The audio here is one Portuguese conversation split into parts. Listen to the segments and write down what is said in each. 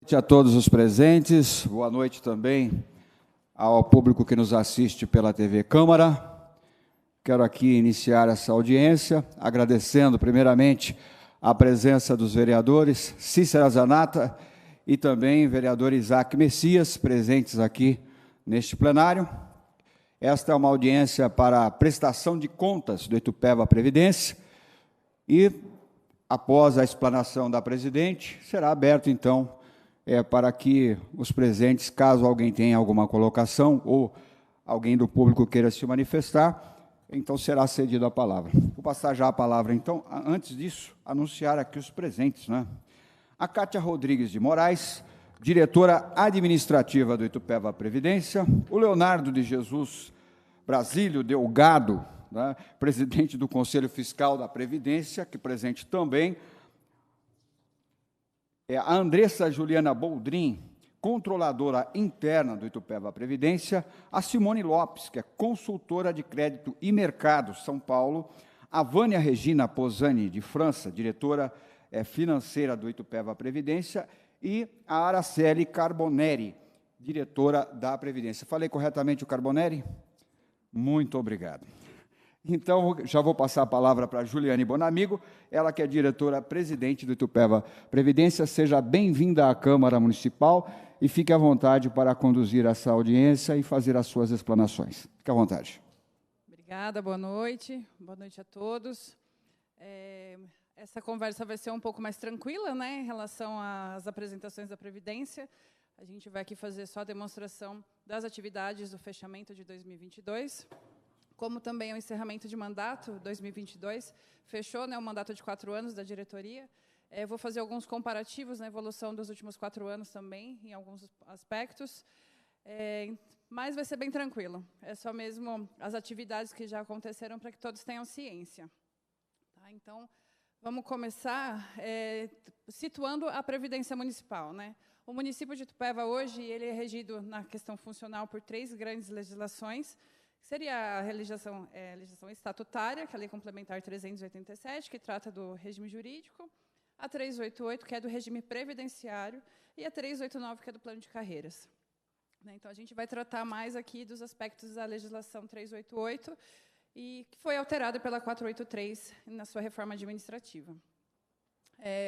noite a todos os presentes, boa noite também ao público que nos assiste pela TV Câmara. Quero aqui iniciar essa audiência, agradecendo primeiramente a presença dos vereadores Cícera Zanata e também o vereador Isaac Messias, presentes aqui neste plenário. Esta é uma audiência para a prestação de contas do Itupeva Previdência e, após a explanação da presidente, será aberto, então, para que os presentes, caso alguém tenha alguma colocação ou alguém do público queira se manifestar, então será cedida a palavra. Vou passar já a palavra, então, antes disso, anunciar aqui os presentes, né? A Cátia Rodrigues de Moraes, diretora administrativa do Itupeva Previdência, o Leonardo de Jesus Brasílio Delgado, né, presidente do Conselho Fiscal da Previdência, que presente também, a Andressa Juliana Boldrin, controladora interna do Itupeva Previdência, a Simone Lopes, que é consultora de crédito e mercado, São Paulo, a Vânia Regina Posani, de França, diretora financeira do Itupeva Previdência, e a Araceli Carboneri, diretora da Previdência. Falei corretamente o Carboneri? Muito obrigado. Então, já vou passar a palavra para a Juliane Bonamigo, ela que é diretora-presidente do Itupeva Previdência. Seja bem-vinda à Câmara Municipal e fique à vontade para conduzir essa audiência e fazer as suas explanações. Fique à vontade. Obrigada, boa noite a todos. Essa conversa vai ser um pouco mais tranquila, né, em relação às apresentações da Previdência. A gente vai aqui fazer só a demonstração das atividades do fechamento de 2022, como também o encerramento de mandato 2022, fechou, né, o mandato de 4 anos da diretoria. Vou fazer alguns comparativos na evolução dos últimos 4 anos também, em alguns aspectos, mas vai ser bem tranquilo. É só mesmo as atividades que já aconteceram para que todos tenham ciência. Tá? Então, vamos começar situando a Previdência Municipal, né? O município de Itupeva, hoje, ele é regido na questão funcional por 3 grandes legislações. Seria a legislação estatutária, que é a Lei Complementar 387, que trata do regime jurídico, a 388, que é do regime previdenciário, e a 389, que é do plano de carreiras. Então, a gente vai tratar mais aqui dos aspectos da legislação 388, e que foi alterada pela 483 na sua reforma administrativa.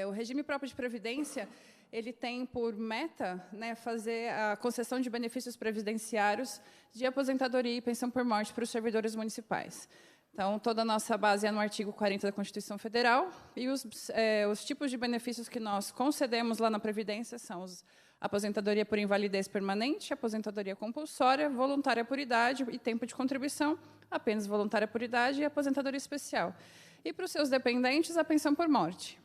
O regime próprio de previdência, ele tem por meta, né, fazer a concessão de benefícios previdenciários de aposentadoria e pensão por morte para os servidores municipais. Então, toda a nossa base é no artigo 40 da Constituição Federal, e os tipos de benefícios que nós concedemos lá na Previdência são a aposentadoria por invalidez permanente, aposentadoria compulsória, voluntária por idade e tempo de contribuição, apenas voluntária por idade e aposentadoria especial. E para os seus dependentes, a pensão por morte.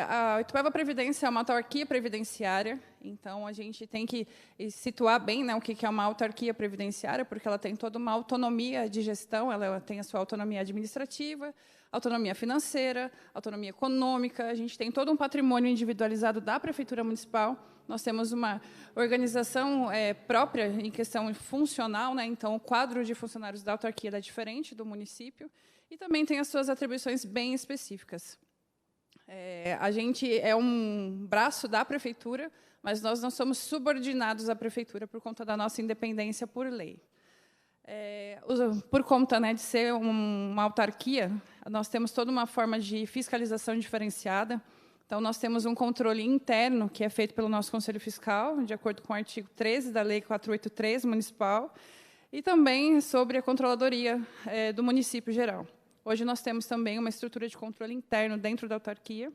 A Itupeva Previdência é uma autarquia previdenciária, então a gente tem que situar bem, né, o que é uma autarquia previdenciária, porque ela tem toda uma autonomia de gestão, ela tem a sua autonomia administrativa, autonomia financeira, autonomia econômica, a gente tem todo um patrimônio individualizado da Prefeitura Municipal, nós temos uma organização própria em questão funcional, né, então o quadro de funcionários da autarquia é diferente do município, e também tem as suas atribuições bem específicas. A gente é um braço da Prefeitura, mas nós não somos subordinados à Prefeitura por conta da nossa independência por lei. Por conta, né, de ser uma autarquia, nós temos toda uma forma de fiscalização diferenciada. Então, nós temos um controle interno, que é feito pelo nosso Conselho Fiscal, de acordo com o artigo 13 da Lei 483 municipal, e também sobre a controladoria do município geral. Hoje nós temos também uma estrutura de controle interno dentro da autarquia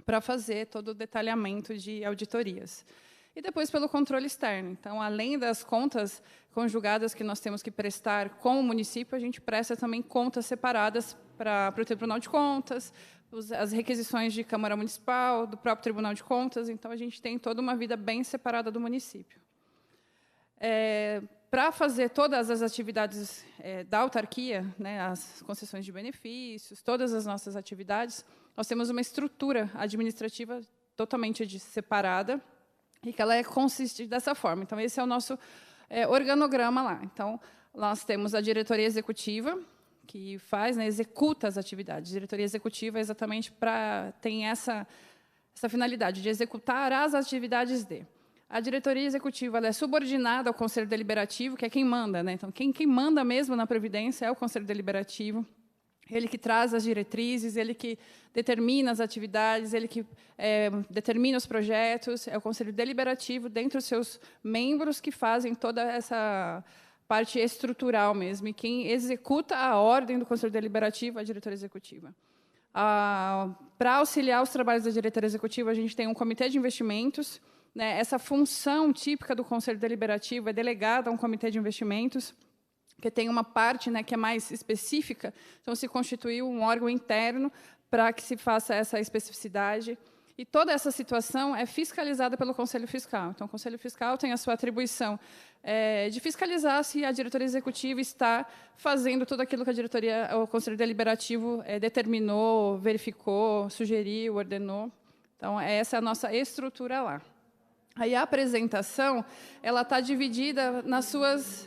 para fazer todo o detalhamento de auditorias. E depois pelo controle externo. Então, além das contas conjugadas que nós temos que prestar com o município, a gente presta também contas separadas para o Tribunal de Contas, as requisições de Câmara Municipal, do próprio Tribunal de Contas. Então, a gente tem toda uma vida bem separada do município. Para fazer todas as atividades da autarquia, né, as concessões de benefícios, todas as nossas atividades, nós temos uma estrutura administrativa totalmente separada e que ela consiste dessa forma. Então, esse é o nosso organograma lá. Então, nós temos a diretoria executiva, que faz, né, executa as atividades. A diretoria executiva é exatamente tem essa finalidade de executar as atividades de. A diretoria executiva ela é subordinada ao Conselho Deliberativo, que é quem manda, né? Então, quem manda mesmo na Previdência é o Conselho Deliberativo. Ele que traz as diretrizes, ele que determina as atividades, ele que determina os projetos, é o Conselho Deliberativo, dentre os seus membros, que fazem toda essa parte estrutural mesmo. E quem executa a ordem do Conselho Deliberativo é a diretoria executiva. Para auxiliar os trabalhos da diretoria executiva, a gente tem um comitê de investimentos, né? Essa função típica do Conselho Deliberativo é delegada a um comitê de investimentos, que tem uma parte, né, que é mais específica, então se constituiu um órgão interno para que se faça essa especificidade. E toda essa situação é fiscalizada pelo Conselho Fiscal. Então, o Conselho Fiscal tem a sua atribuição de fiscalizar se a diretoria executiva está fazendo tudo aquilo que o Conselho Deliberativo determinou, verificou, sugeriu, ordenou. Então, essa é a nossa estrutura lá. Aí a apresentação ela está dividida nas suas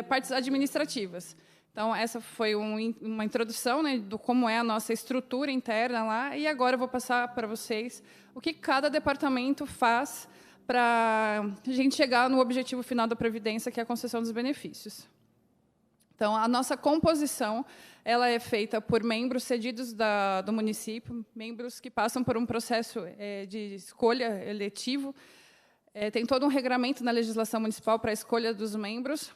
partes administrativas. Então, essa foi uma introdução, né, do como é a nossa estrutura interna lá, e agora eu vou passar para vocês o que cada departamento faz para a gente chegar no objetivo final da Previdência, que é a concessão dos benefícios. Então, a nossa composição ela é feita por membros cedidos do município, membros que passam por um processo de escolha eletivo. Tem todo um regramento na legislação municipal para a escolha dos membros,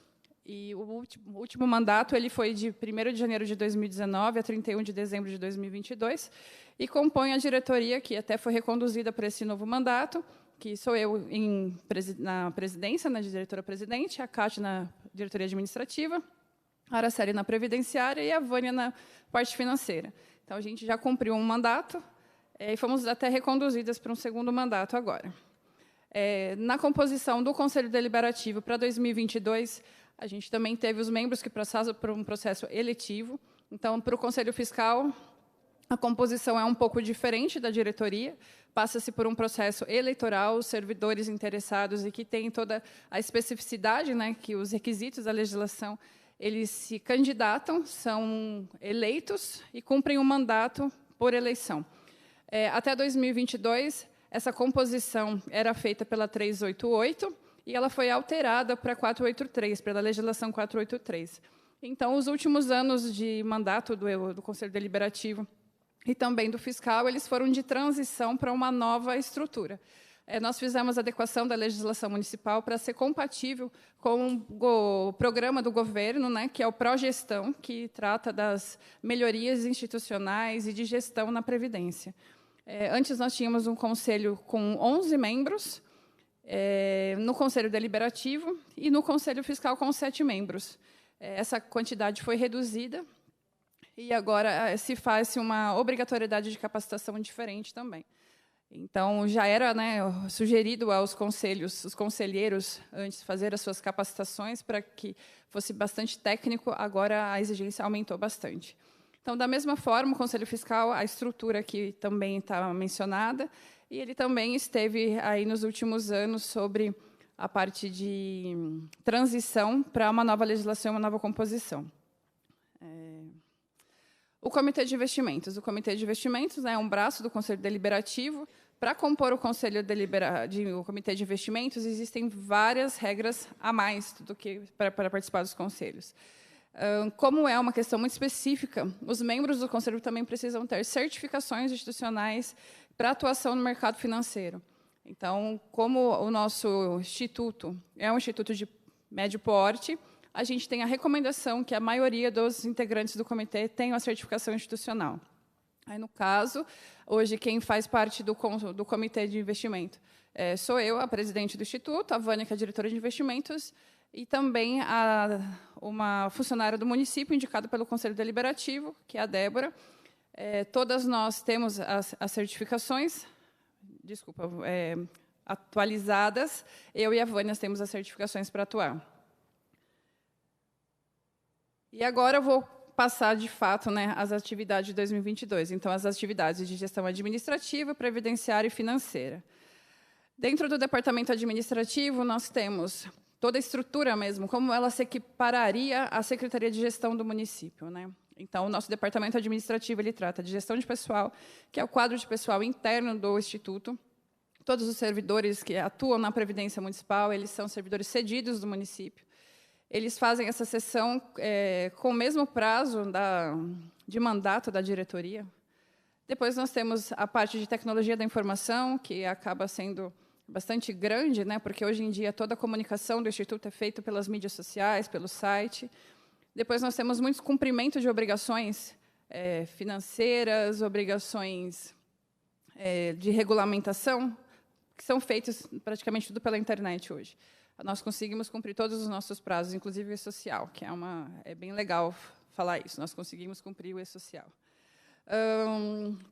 e o último mandato ele foi de 1º de janeiro de 2019 a 31 de dezembro de 2022, e compõe a diretoria, que até foi reconduzida para esse novo mandato, que sou eu na presidência, na diretora-presidente, a Cátia na diretoria administrativa, a Araceli na previdenciária e a Vânia na parte financeira. Então, a gente já cumpriu um mandato e fomos até reconduzidas para um segundo mandato agora. Na composição do Conselho Deliberativo para 2022, a gente também teve os membros que passaram por um processo eletivo. Então, para o Conselho Fiscal, a composição é um pouco diferente da diretoria, passa-se por um processo eleitoral, os servidores interessados e que têm toda a especificidade, né, que os requisitos da legislação, eles se candidatam, são eleitos e cumprem um mandato por eleição. Até 2022, essa composição era feita pela 388 e ela foi alterada para 483, pela legislação 483. Então, os últimos anos de mandato do Conselho Deliberativo e também do fiscal, eles foram de transição para uma nova estrutura. Nós fizemos a adequação da legislação municipal para ser compatível com o programa do governo, né, que é o Progestão, que trata das melhorias institucionais e de gestão na Previdência. Antes, nós tínhamos um conselho com 11 membros, no Conselho Deliberativo, e no Conselho Fiscal com 7 membros. Essa quantidade foi reduzida, e agora se faz uma obrigatoriedade de capacitação diferente também. Então, já era, né, sugerido aos conselhos, os conselheiros, antes, fazer as suas capacitações para que fosse bastante técnico, agora a exigência aumentou bastante. Então, da mesma forma, o Conselho Fiscal, a estrutura aqui também está mencionada, e ele também esteve aí nos últimos anos sobre a parte de transição para uma nova legislação, uma nova composição. O Comitê de Investimentos. O Comitê de Investimentos é um braço do Conselho Deliberativo. Para compor o Comitê de Investimentos, existem várias regras a mais do que para participar dos conselhos. Como é uma questão muito específica, os membros do Conselho também precisam ter certificações institucionais para atuação no mercado financeiro. Então, como o nosso instituto é um instituto de médio porte, a gente tem a recomendação que a maioria dos integrantes do comitê tenham a certificação institucional. Aí, no caso, hoje, quem faz parte do comitê de investimento sou eu, a presidente do instituto, a Vânia, que é a diretora de investimentos, e também uma funcionária do município, indicada pelo Conselho Deliberativo, que é a Débora. Todas nós temos as certificações, atualizadas. Eu e a Vânia temos as certificações para atuar. E agora eu vou passar, de fato, né, as atividades de 2022. Então, as atividades de gestão administrativa, previdenciária e financeira. Dentro do departamento administrativo, nós temos toda a estrutura mesmo, como ela se equipararia à Secretaria de Gestão do município, né? Então, o nosso departamento administrativo ele trata de gestão de pessoal, que é o quadro de pessoal interno do Instituto. Todos os servidores que atuam na Previdência Municipal, eles são servidores cedidos do município. Eles fazem essa sessão com o mesmo prazo de mandato da diretoria. Depois, nós temos a parte de tecnologia da informação, que acaba sendo bastante grande, né, porque, hoje em dia, toda a comunicação do Instituto é feita pelas mídias sociais, pelo site. Depois, nós temos muitos cumprimentos de obrigações financeiras, obrigações de regulamentação, que são feitos praticamente tudo pela internet hoje. Nós conseguimos cumprir todos os nossos prazos, inclusive o e-social, que é bem legal falar isso. Nós conseguimos cumprir o e-social.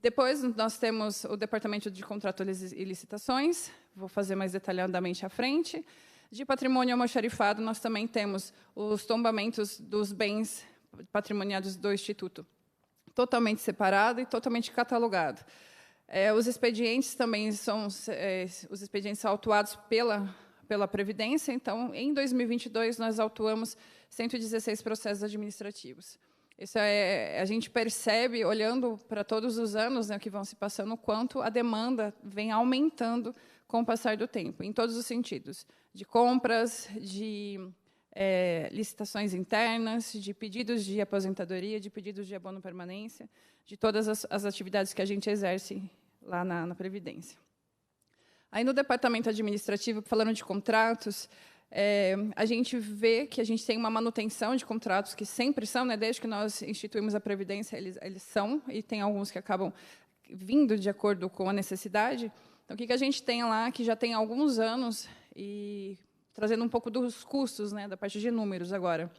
Depois, nós temos o Departamento de Contratos e Licitações, vou fazer mais detalhadamente à frente. De patrimônio almoxarifado, nós também temos os tombamentos dos bens patrimoniados do Instituto, totalmente separado e totalmente catalogado. Os expedientes também são os expedientes autuados pela Previdência. Então, em 2022, nós autuamos 116 processos administrativos. Isso a gente percebe, olhando para todos os anos, né, que vão se passando, o quanto a demanda vem aumentando com o passar do tempo, em todos os sentidos, de compras, de licitações internas, de pedidos de aposentadoria, de pedidos de abono permanência, de todas as atividades que a gente exerce lá na Previdência. Aí, no departamento administrativo, falando de contratos, a gente vê que a gente tem uma manutenção de contratos que sempre são, né, desde que nós instituímos a Previdência, eles são, e tem alguns que acabam vindo de acordo com a necessidade. Então, o que a gente tem lá, que já tem alguns anos, e trazendo um pouco dos custos, né, da parte de números agora.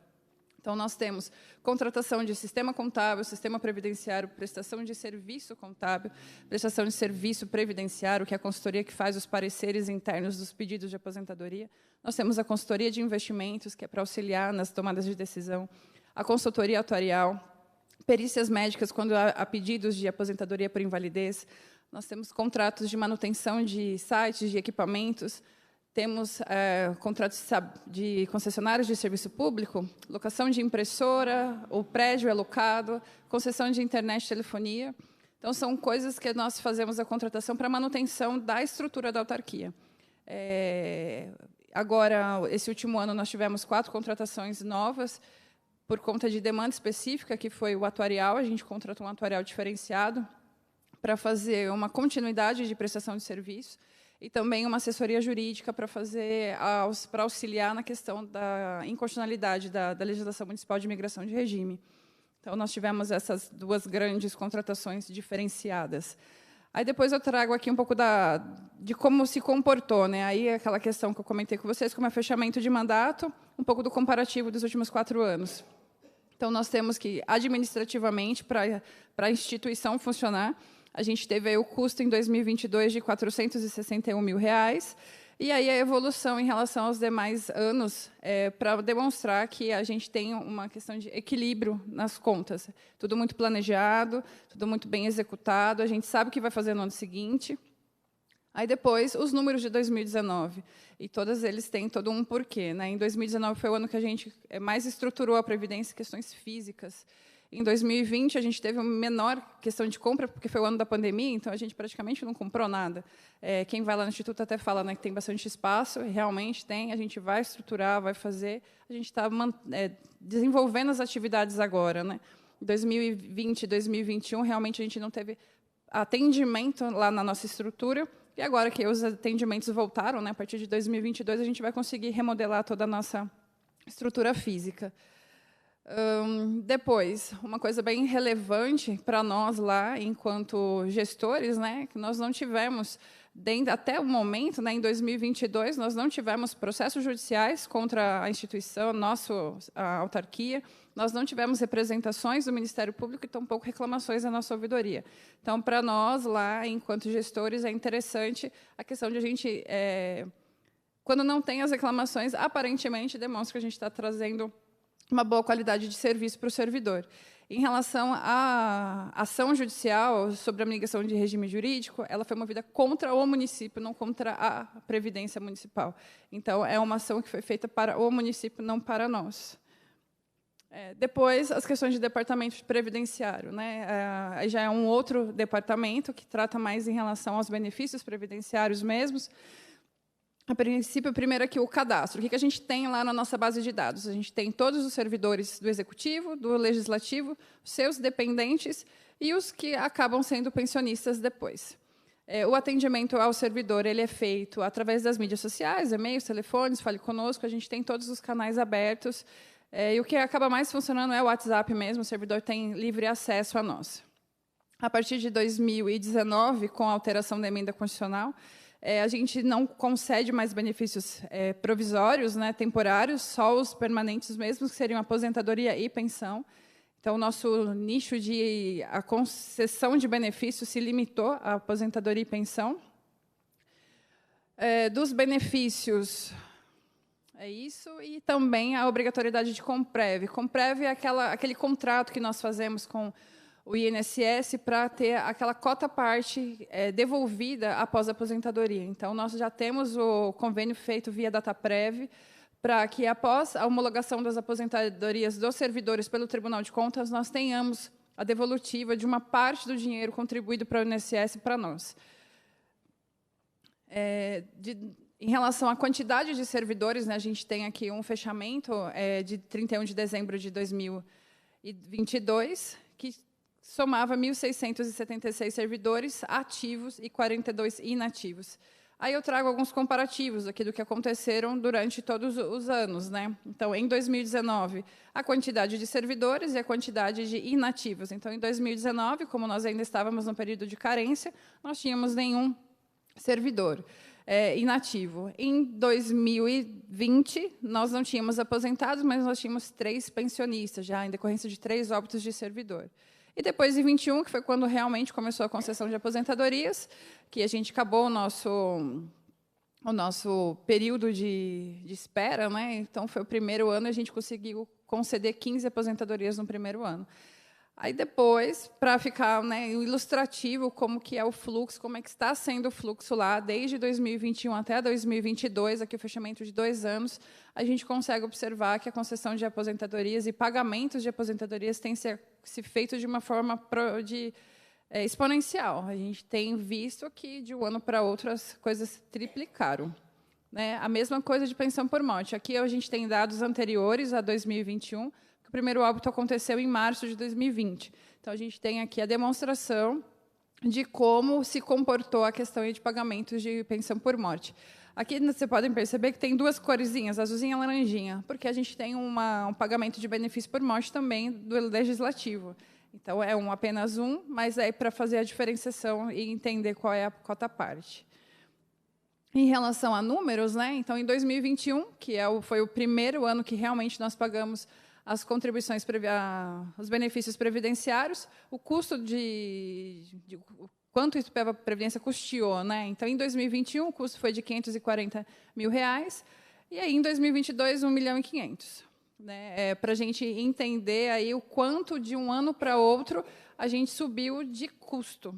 Então, nós temos contratação de sistema contábil, sistema previdenciário, prestação de serviço contábil, prestação de serviço previdenciário, que é a consultoria que faz os pareceres internos dos pedidos de aposentadoria. Nós temos a consultoria de investimentos, que é para auxiliar nas tomadas de decisão, a consultoria atuarial, perícias médicas, quando há pedidos de aposentadoria por invalidez. Nós temos contratos de manutenção de sites, de equipamentos. Temos contratos de concessionários de serviço público, locação de impressora, o prédio é locado, concessão de internet e telefonia. Então, são coisas que nós fazemos a contratação para manutenção da estrutura da autarquia. Agora, esse último ano, nós tivemos 4 contratações novas, por conta de demanda específica, que foi o atuarial. A gente contratou um atuarial diferenciado para fazer uma continuidade de prestação de serviço, e também uma assessoria jurídica para auxiliar na questão da inconstitucionalidade da legislação municipal de imigração de regime. Então, nós tivemos essas 2 grandes contratações diferenciadas. Aí, depois, eu trago aqui um pouco de como se comportou, né? Aí, aquela questão que eu comentei com vocês, como é fechamento de mandato, um pouco do comparativo dos últimos 4 anos. Então, nós temos que, administrativamente, para a instituição funcionar, a gente teve aí o custo em 2022 de R$ 461 mil, e aí a evolução em relação aos demais anos, para demonstrar que a gente tem uma questão de equilíbrio nas contas. Tudo muito planejado, tudo muito bem executado, a gente sabe o que vai fazer no ano seguinte. Aí, depois, os números de 2019, e todos eles têm todo um porquê, né? Em 2019 foi o ano que a gente mais estruturou a Previdência em questões físicas. Em 2020, a gente teve uma menor questão de compra, porque foi o ano da pandemia, então a gente praticamente não comprou nada. Quem vai lá no Instituto até fala, né, que tem bastante espaço, e realmente tem, a gente vai estruturar, vai fazer, a gente está desenvolvendo as atividades agora, né? Em 2020 e 2021, realmente a gente não teve atendimento lá na nossa estrutura, e agora que os atendimentos voltaram, né, a partir de 2022, a gente vai conseguir remodelar toda a nossa estrutura física. Depois, uma coisa bem relevante para nós lá, enquanto gestores, né, que nós não tivemos, até o momento, né, em 2022, nós não tivemos processos judiciais contra a instituição, a autarquia, nós não tivemos representações do Ministério Público e tampouco reclamações da nossa ouvidoria. Então, para nós lá, enquanto gestores, é interessante a questão de a gente, quando não tem as reclamações, aparentemente demonstra que a gente está trazendo uma boa qualidade de serviço para o servidor. Em relação à ação judicial sobre a migração de regime jurídico, ela foi movida contra o município, não contra a Previdência Municipal. Então, é uma ação que foi feita para o município, não para nós. Depois, as questões de departamento previdenciário, né? Já é um outro departamento que trata mais em relação aos benefícios previdenciários mesmos. A princípio, primeiro aqui o cadastro. O que a gente tem lá na nossa base de dados? A gente tem todos os servidores do Executivo, do Legislativo, seus dependentes e os que acabam sendo pensionistas depois. O atendimento ao servidor ele é feito através das mídias sociais, e-mails, telefones, fale conosco, a gente tem todos os canais abertos. E o que acaba mais funcionando é o WhatsApp mesmo, o servidor tem livre acesso a nós. A partir de 2019, com a alteração da emenda constitucional, a gente não concede mais benefícios provisórios, né, temporários, só os permanentes mesmos, que seriam aposentadoria e pensão. Então, o nosso nicho a concessão de benefícios se limitou à aposentadoria e pensão. Dos benefícios, é isso, e também a obrigatoriedade de Comprev. Comprev é aquele contrato que nós fazemos com o INSS para ter aquela cota-parte devolvida após a aposentadoria. Então, nós já temos o convênio feito via DataPrev, para que, após a homologação das aposentadorias dos servidores pelo Tribunal de Contas, nós tenhamos a devolutiva de uma parte do dinheiro contribuído para o INSS para nós. Em relação à quantidade de servidores, né, a gente tem aqui um fechamento de 31 de dezembro de 2022, que somava 1.676 servidores ativos e 42 inativos. Aí eu trago alguns comparativos aqui do que aconteceram durante todos os anos, né? Então, em 2019, a quantidade de servidores e a quantidade de inativos. Então, em 2019, como nós ainda estávamos no período de carência, nós tínhamos nenhum servidor inativo. Em 2020, nós não tínhamos aposentados, mas nós tínhamos 3 pensionistas, já em decorrência de 3 óbitos de servidor. E depois, em 21, que foi quando realmente começou a concessão de aposentadorias, que a gente acabou o nosso período de espera, né? Então, foi o primeiro ano, a gente conseguiu conceder 15 aposentadorias no primeiro ano. Aí, depois, para ficar, né, ilustrativo como que é o fluxo, como é que está sendo o fluxo lá, desde 2021 até 2022, aqui o fechamento de 2 anos, a gente consegue observar que a concessão de aposentadorias e pagamentos de aposentadorias têm se feito de uma forma exponencial. A gente tem visto que, de um ano para outro, as coisas triplicaram. Né? A mesma coisa de pensão por morte. Aqui a gente tem dados anteriores a 2021, que o primeiro óbito aconteceu em março de 2020. Então, a gente tem aqui a demonstração de como se comportou a questão de pagamentos de pensão por morte. Aqui vocês podem perceber que tem 2 corzinhas, azulzinha e laranjinha, porque a gente tem um pagamento de benefício por morte também do Legislativo. Então, é apenas um, mas é para fazer a diferenciação e entender qual é a cota-parte. Em relação a números, né? Então, em 2021, que foi o primeiro ano que realmente nós pagamos as contribuições, os benefícios previdenciários, o custo quanto isso a Previdência custeou. Né? Então, em 2021, o custo foi de R$ 540 mil, e aí, em 2022, R$ 1.500 mil. Né? Para a gente entender aí o quanto, de um ano para outro, a gente subiu de custo.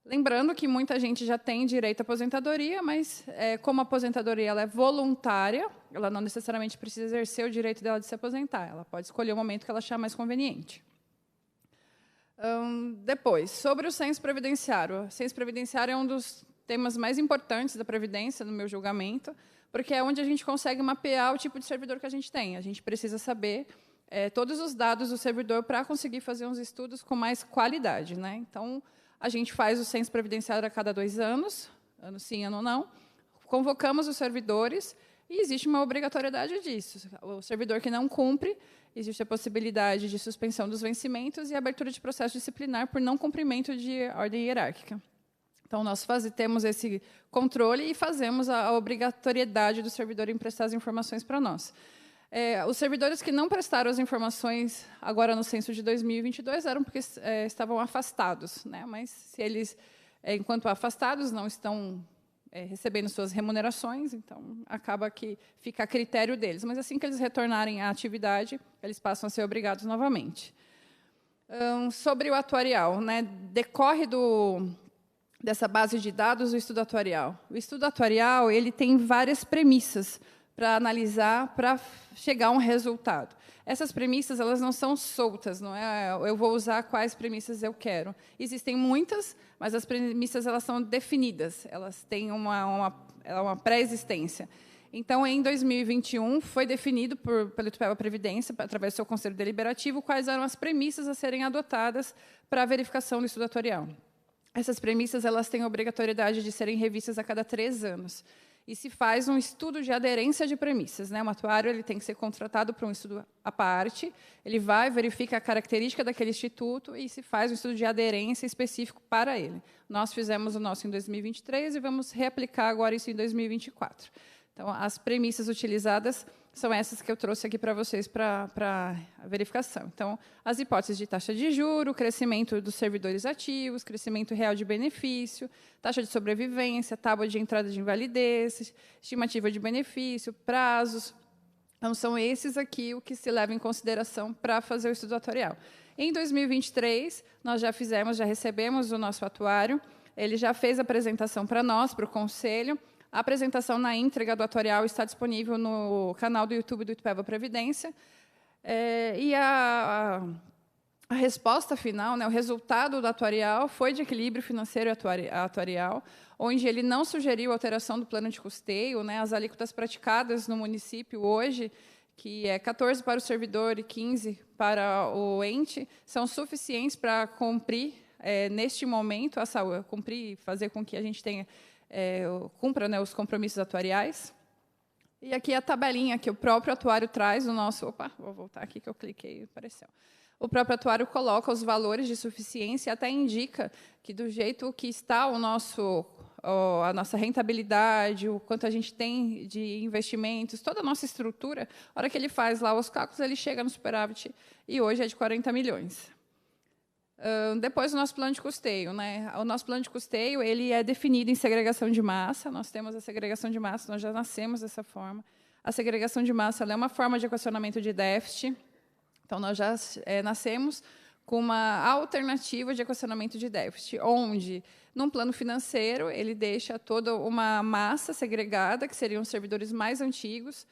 Lembrando que muita gente já tem direito à aposentadoria, mas, como a aposentadoria ela é voluntária, ela não necessariamente precisa exercer o direito dela de se aposentar. Ela pode escolher o momento que ela achar mais conveniente. Depois, sobre o censo previdenciário. O censo previdenciário é um dos temas mais importantes da Previdência, no meu julgamento, porque é onde a gente consegue mapear o tipo de servidor que a gente tem. A gente precisa saber todos os dados do servidor para conseguir fazer uns estudos com mais qualidade. Né? Então, a gente faz o censo previdenciário a cada 2 anos, ano sim, ano não. Convocamos os servidores e existe uma obrigatoriedade disso. O servidor que não cumpre, existe a possibilidade de suspensão dos vencimentos e abertura de processo disciplinar por não cumprimento de ordem hierárquica. Então, nós temos esse controle e fazemos a obrigatoriedade do servidor em prestar as informações para nós. Os servidores que não prestaram as informações agora no censo de 2022 eram porque estavam afastados. Né? Mas, se eles, enquanto afastados, não estão recebendo suas remunerações, então acaba que fica a critério deles. Mas, assim que eles retornarem à atividade, eles passam a ser obrigados novamente. Sobre o atuarial, né? Decorre dessa base de dados o estudo atuarial. O estudo atuarial ele tem várias premissas para analisar, para chegar a um resultado. Essas premissas, elas não são soltas, não é? Eu vou usar quais premissas eu quero. Existem muitas, mas as premissas elas são definidas, elas têm uma pré-existência. Então, em 2021, foi definido pelo Itupeva Previdência, através do seu Conselho Deliberativo, quais eram as premissas a serem adotadas para a verificação do estudo atuarial. Essas premissas elas têm a obrigatoriedade de serem revistas a cada 3 anos. E se faz um estudo de aderência de premissas, né? O atuário ele tem que ser contratado para um estudo à parte, ele vai, verifica a característica daquele instituto e se faz um estudo de aderência específico para ele. Nós fizemos o nosso em 2023 e vamos reaplicar agora isso em 2024. Então, as premissas utilizadas são essas que eu trouxe aqui para vocês para a verificação. Então, as hipóteses de taxa de juro, crescimento dos servidores ativos, crescimento real de benefício, taxa de sobrevivência, tábua de entrada de invalidez, estimativa de benefício, prazos. Então, são esses aqui o que se leva em consideração para fazer o estudo atuarial. Em 2023, nós já recebemos o nosso atuário, ele já fez a apresentação para nós, para o Conselho. A apresentação na íntegra do atuarial está disponível no canal do YouTube do Itupeva Previdência. E a resposta final, né, o resultado do atuarial foi de equilíbrio financeiro atuarial, onde ele não sugeriu alteração do plano de custeio, né, as alíquotas praticadas no município hoje, que é 14 para o servidor e 15 para o ente, são suficientes para cumprir, neste momento, fazer com que a gente tenha cumpra, né, os compromissos atuariais. E aqui a tabelinha que o próprio atuário traz no nosso... Opa, vou voltar aqui que eu cliquei e apareceu. O próprio atuário coloca os valores de suficiência e até indica que, do jeito que está a nossa rentabilidade, o quanto a gente tem de investimentos, toda a nossa estrutura, a hora que ele faz lá os cálculos, ele chega no superávit, e hoje é de 40 milhões. Depois, o nosso plano de custeio, né? O nosso plano de custeio ele é definido em segregação de massa. Nós temos a segregação de massa, nós já nascemos dessa forma. A segregação de massa ela é uma forma de equacionamento de déficit. Então, nós já nascemos com uma alternativa de equacionamento de déficit, onde, num plano financeiro, ele deixa toda uma massa segregada, que seriam os servidores mais antigos,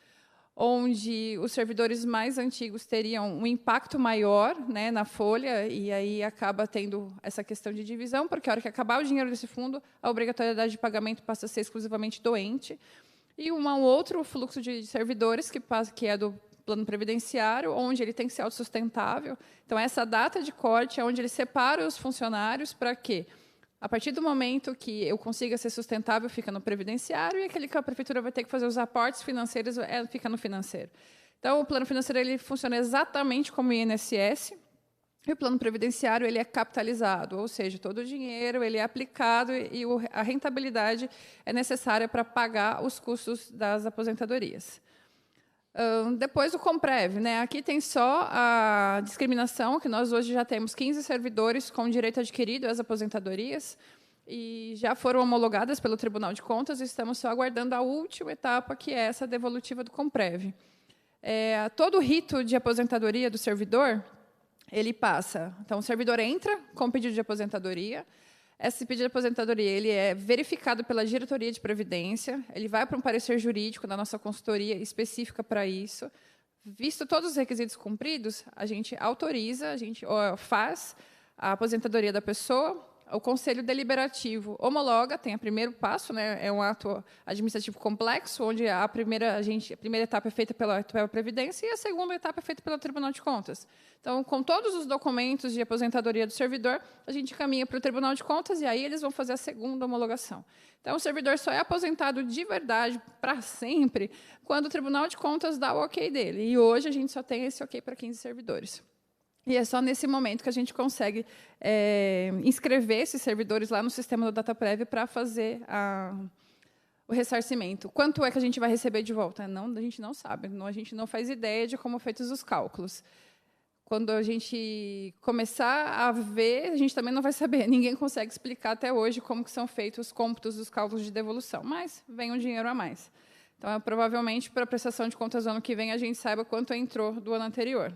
onde os servidores mais antigos teriam um impacto maior, né, na folha, e aí acaba tendo essa questão de divisão, porque a hora que acabar o dinheiro desse fundo, a obrigatoriedade de pagamento passa a ser exclusivamente do ente. E um outro fluxo de servidores, que é do plano previdenciário, onde ele tem que ser autossustentável. Então, essa data de corte é onde ele separa os funcionários para quê? A partir do momento que eu consiga ser sustentável, fica no previdenciário, e aquele que a prefeitura vai ter que fazer os aportes financeiros fica no financeiro. Então, o plano financeiro ele funciona exatamente como o INSS, e o plano previdenciário ele é capitalizado, ou seja, todo o dinheiro ele é aplicado e a rentabilidade é necessária para pagar os custos das aposentadorias. Depois o Comprev, né? Aqui tem só a discriminação, que nós hoje já temos 15 servidores com direito adquirido às aposentadorias, e já foram homologadas pelo Tribunal de Contas, e estamos só aguardando a última etapa, que é essa devolutiva do Comprev. Todo o rito de aposentadoria do servidor, ele passa. Então, o servidor entra com pedido de aposentadoria. Esse pedido de aposentadoria ele é verificado pela diretoria de previdência, ele vai para um parecer jurídico da nossa consultoria específica para isso. Visto todos os requisitos cumpridos, a gente autoriza, a gente faz a aposentadoria da pessoa. O Conselho Deliberativo homologa, tem o primeiro passo, né, é um ato administrativo complexo, onde a primeira etapa é feita pela Itupeva Previdência e a segunda etapa é feita pelo Tribunal de Contas. Então, com todos os documentos de aposentadoria do servidor, a gente caminha para o Tribunal de Contas e aí eles vão fazer a segunda homologação. Então, o servidor só é aposentado de verdade, para sempre, quando o Tribunal de Contas dá o ok dele. E hoje a gente só tem esse ok para 15 servidores. E é só nesse momento que a gente consegue inscrever esses servidores lá no sistema do DataPrev para fazer o ressarcimento. Quanto é que a gente vai receber de volta? Não, a gente não sabe, a gente não faz ideia de como feitos os cálculos. Quando a gente começar a ver, a gente também não vai saber. Ninguém consegue explicar até hoje como que são feitos os cômputos dos cálculos de devolução, mas vem um dinheiro a mais. Então, provavelmente, para a prestação de contas do ano que vem, a gente saiba quanto entrou do ano anterior.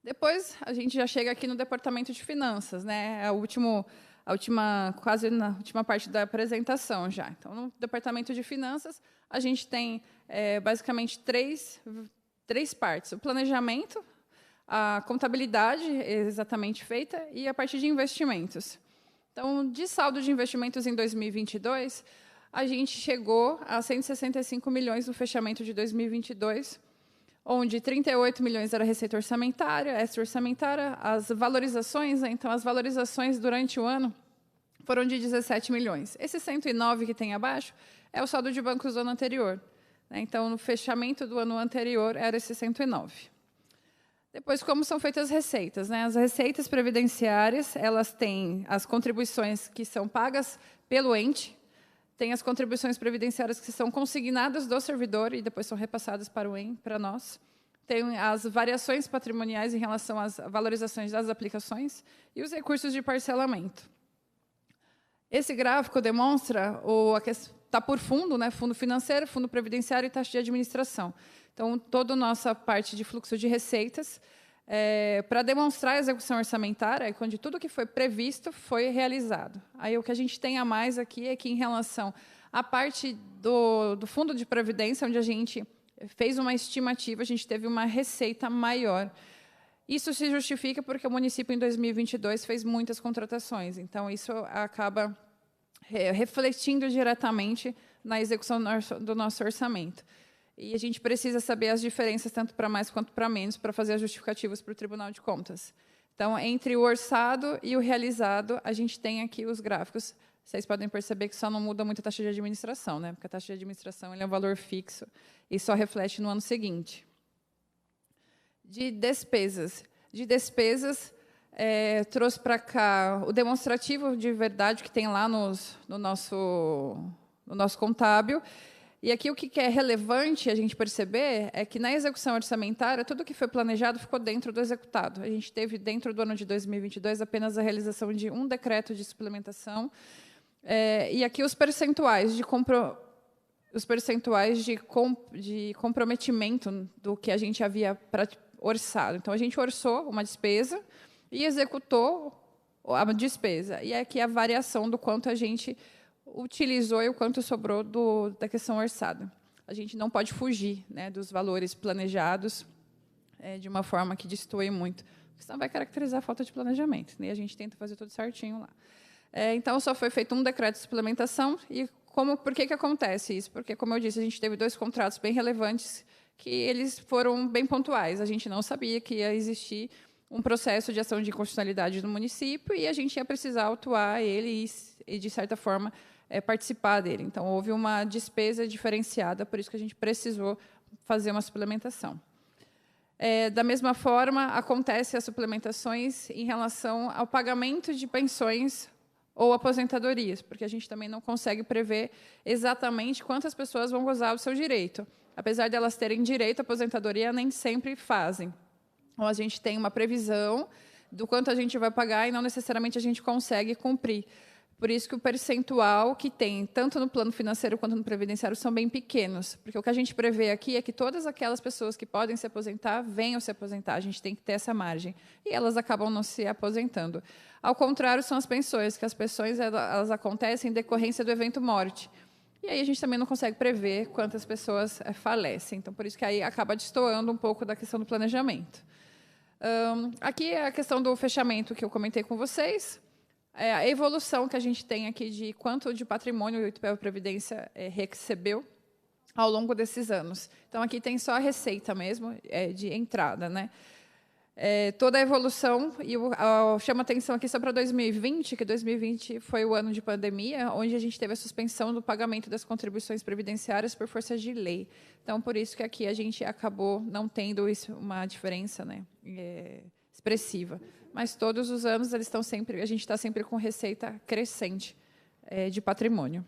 Depois, a gente já chega aqui no departamento de finanças, né? A quase na última parte da apresentação já. Então, no Departamento de Finanças, a gente tem basicamente três partes: o planejamento, a contabilidade exatamente feita e a parte de investimentos. Então, de saldo de investimentos em 2022, a gente chegou a 165 milhões no fechamento de 2022, onde 38 milhões era receita orçamentária, extra-orçamentária. As valorizações, então, as valorizações durante o ano foram de 17 milhões. Esse 109 que tem abaixo é o saldo de bancos do ano anterior. Então, no fechamento do ano anterior, era esse 109. Depois, como são feitas as receitas, né? As receitas previdenciárias, elas têm as contribuições que são pagas pelo ente, tem as contribuições previdenciárias que são consignadas do servidor e depois são repassadas para o ente, para nós. Tem as variações patrimoniais em relação às valorizações das aplicações e os recursos de parcelamento. Esse gráfico demonstra está por fundo, né? Fundo financeiro, fundo previdenciário e taxa de administração. Então, toda a nossa parte de fluxo de receitas, para demonstrar a execução orçamentária, é quando tudo que foi previsto foi realizado. Aí, o que a gente tem a mais aqui é que, em relação à parte do fundo de previdência, onde a gente fez uma estimativa, a gente teve uma receita maior. Isso se justifica porque o município, em 2022, fez muitas contratações. Então, isso acaba refletindo diretamente na execução do nosso orçamento. E a gente precisa saber as diferenças, tanto para mais quanto para menos, para fazer as justificativas para o Tribunal de Contas. Então, entre o orçado e o realizado, a gente tem aqui os gráficos. Vocês podem perceber que só não muda muito a taxa de administração, né? Porque a taxa de administração é um valor fixo e só reflete no ano seguinte. De despesas. Trouxe para cá o demonstrativo de verdade que tem lá no nosso contábil. E aqui o que é relevante a gente perceber é que, na execução orçamentária, tudo que foi planejado ficou dentro do executado. A gente teve, dentro do ano de 2022, apenas a realização de um decreto de suplementação. E aqui os percentuais de comprometimento do que a gente havia orçado. Então, a gente orçou uma despesa e executou a despesa. E aqui a variação do quanto a gente utilizou e o quanto sobrou da questão orçada. A gente não pode fugir, né, dos valores planejados de uma forma que destoe muito, porque senão vai caracterizar a falta de planejamento, né, e a gente tenta fazer tudo certinho lá. Então, só foi feito um decreto de suplementação. E por que acontece isso? Porque, como eu disse, a gente teve 2 contratos bem relevantes que eles foram bem pontuais. A gente não sabia que ia existir um processo de ação de inconstitucionalidade no município e a gente ia precisar autuar ele e de certa forma, participar dele. Então, houve uma despesa diferenciada, por isso que a gente precisou fazer uma suplementação. Da mesma forma, acontecem as suplementações em relação ao pagamento de pensões ou aposentadorias, porque a gente também não consegue prever exatamente quantas pessoas vão gozar do seu direito. Apesar de elas terem direito à aposentadoria, nem sempre fazem. Então, a gente tem uma previsão do quanto a gente vai pagar e não necessariamente a gente consegue cumprir. Por isso que o percentual que tem, tanto no plano financeiro quanto no previdenciário, são bem pequenos. Porque o que a gente prevê aqui é que todas aquelas pessoas que podem se aposentar venham se aposentar. A gente tem que ter essa margem. E elas acabam não se aposentando. Ao contrário, são as pensões, que as pensões elas acontecem em decorrência do evento morte. E aí a gente também não consegue prever quantas pessoas falecem. Então, por isso que aí acaba destoando um pouco da questão do planejamento. Aqui é a questão do fechamento que eu comentei com vocês. A evolução que a gente tem aqui de quanto de patrimônio o ITPE Previdência recebeu ao longo desses anos. Então, aqui tem só a receita mesmo, de entrada, né? Toda a evolução, e chamo a atenção aqui só para 2020, que 2020 foi o ano de pandemia, onde a gente teve a suspensão do pagamento das contribuições previdenciárias por força de lei. Então, por isso que aqui a gente acabou não tendo uma diferença, né, expressiva. Mas todos os anos a gente está sempre com receita crescente de patrimônio.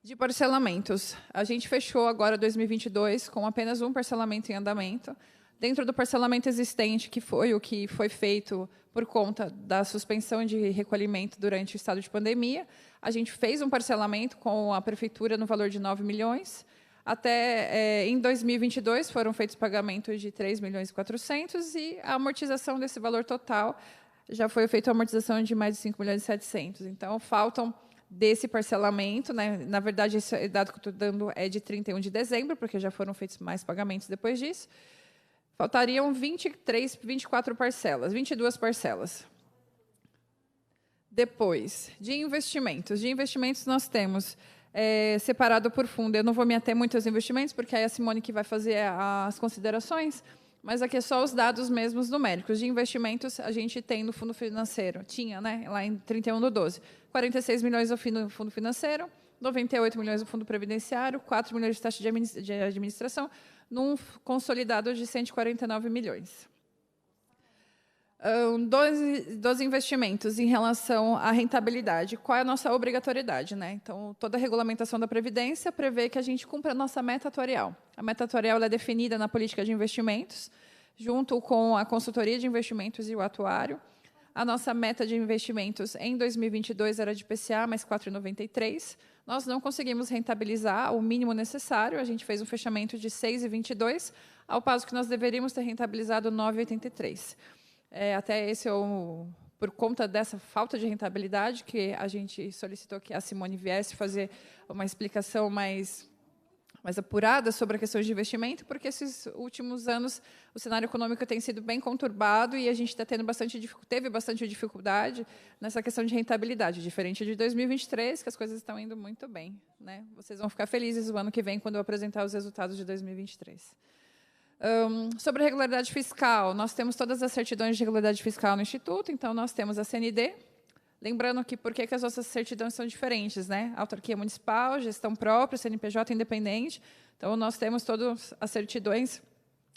De parcelamentos, a gente fechou agora 2022 com apenas um parcelamento em andamento. Dentro do parcelamento existente, que foi o que foi feito por conta da suspensão de recolhimento durante o estado de pandemia, a gente fez um parcelamento com a prefeitura no valor de 9 milhões. Até em 2022 foram feitos pagamentos de 3.400.000 e a amortização desse valor total já foi feita a amortização de mais de 5 milhões e 700. Então, faltam desse parcelamento, né? Na verdade, esse dado que eu estou dando é de 31 de dezembro, porque já foram feitos mais pagamentos depois disso. Faltariam 24 parcelas, 22 parcelas. Depois, de investimentos. De investimentos, nós temos separado por fundo. Eu não vou me ater muito aos investimentos, porque aí a Simone que vai fazer as considerações, mas aqui é só os dados mesmos numéricos. De investimentos, a gente tem no fundo financeiro, tinha, né, lá em 31/12, 46 milhões no fundo financeiro, 98 milhões no fundo previdenciário, 4 milhões de taxa de administração, num consolidado de 149 milhões. Dos investimentos em relação à rentabilidade, qual é a nossa obrigatoriedade, né? Então, toda a regulamentação da Previdência prevê que a gente cumpra a nossa meta atuarial. A meta atuarial é definida na política de investimentos, junto com a consultoria de investimentos e o atuário. A nossa meta de investimentos em 2022 era de IPCA mais 4,93. Nós não conseguimos rentabilizar o mínimo necessário, a gente fez um fechamento de 6,22, ao passo que nós deveríamos ter rentabilizado 9,83. Até esse por conta dessa falta de rentabilidade que a gente solicitou que a Simone viesse fazer uma explicação mais apurada sobre a questão de investimento, porque esses últimos anos o cenário econômico tem sido bem conturbado e a gente teve bastante dificuldade nessa questão de rentabilidade, diferente de 2023, que as coisas estão indo muito bem, né? Vocês vão ficar felizes o ano que vem quando eu apresentar os resultados de 2023. Sobre a regularidade fiscal, nós temos todas as certidões de regularidade fiscal no Instituto, então nós temos a CND, lembrando que por que as nossas certidões são diferentes, né? Autarquia municipal, gestão própria, CNPJ independente, então nós temos todas as certidões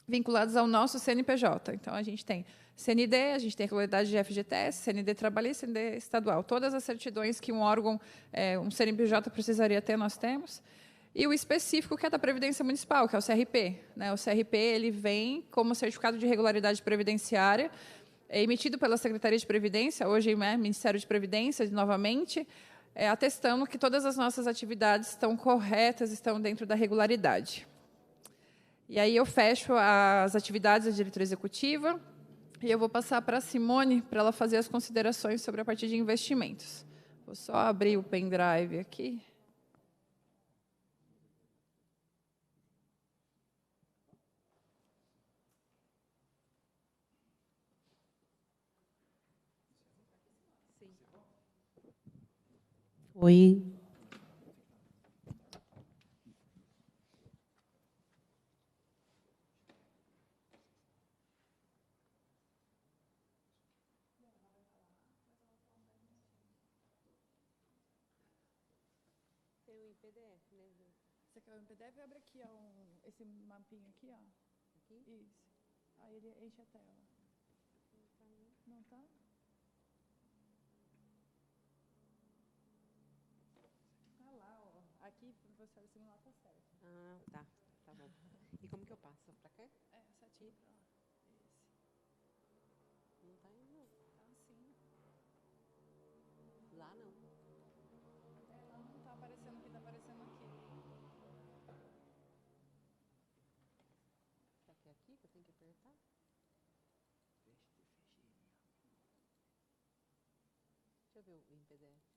vinculadas ao nosso CNPJ. Então, a gente tem CND, a gente tem regularidade de FGTS, CND trabalhista, CND estadual. Todas as certidões que um órgão, um CNPJ precisaria ter, nós temos. E o específico, que é da Previdência Municipal, que é o CRP. Né? O CRP ele vem como certificado de regularidade previdenciária, emitido pela Secretaria de Previdência, hoje Ministério de Previdência, novamente, atestando que todas as nossas atividades estão corretas, estão dentro da regularidade. E aí eu fecho as atividades da diretoria executiva e eu vou passar para a Simone para ela fazer as considerações sobre a parte de investimentos. Vou só abrir o pendrive aqui. Oi. Tem o PDF, né? Você quer o PDF? Abre aqui, ó, esse mapinha aqui, ó. Aqui? Isso. Aí ele enche a tela. Não tá? Tá lá, ó. Aqui você assim lá tá certo. Ah, tá. Tá bom. E como que eu passo? Pra cá? Setinho pra lá. Isso. Não tá indo, não. Tá sim. Lá não. Lá não tá aparecendo aqui, tá aparecendo aqui. Será que é aqui que eu tenho que apertar? Deixa eu ver o em PDF.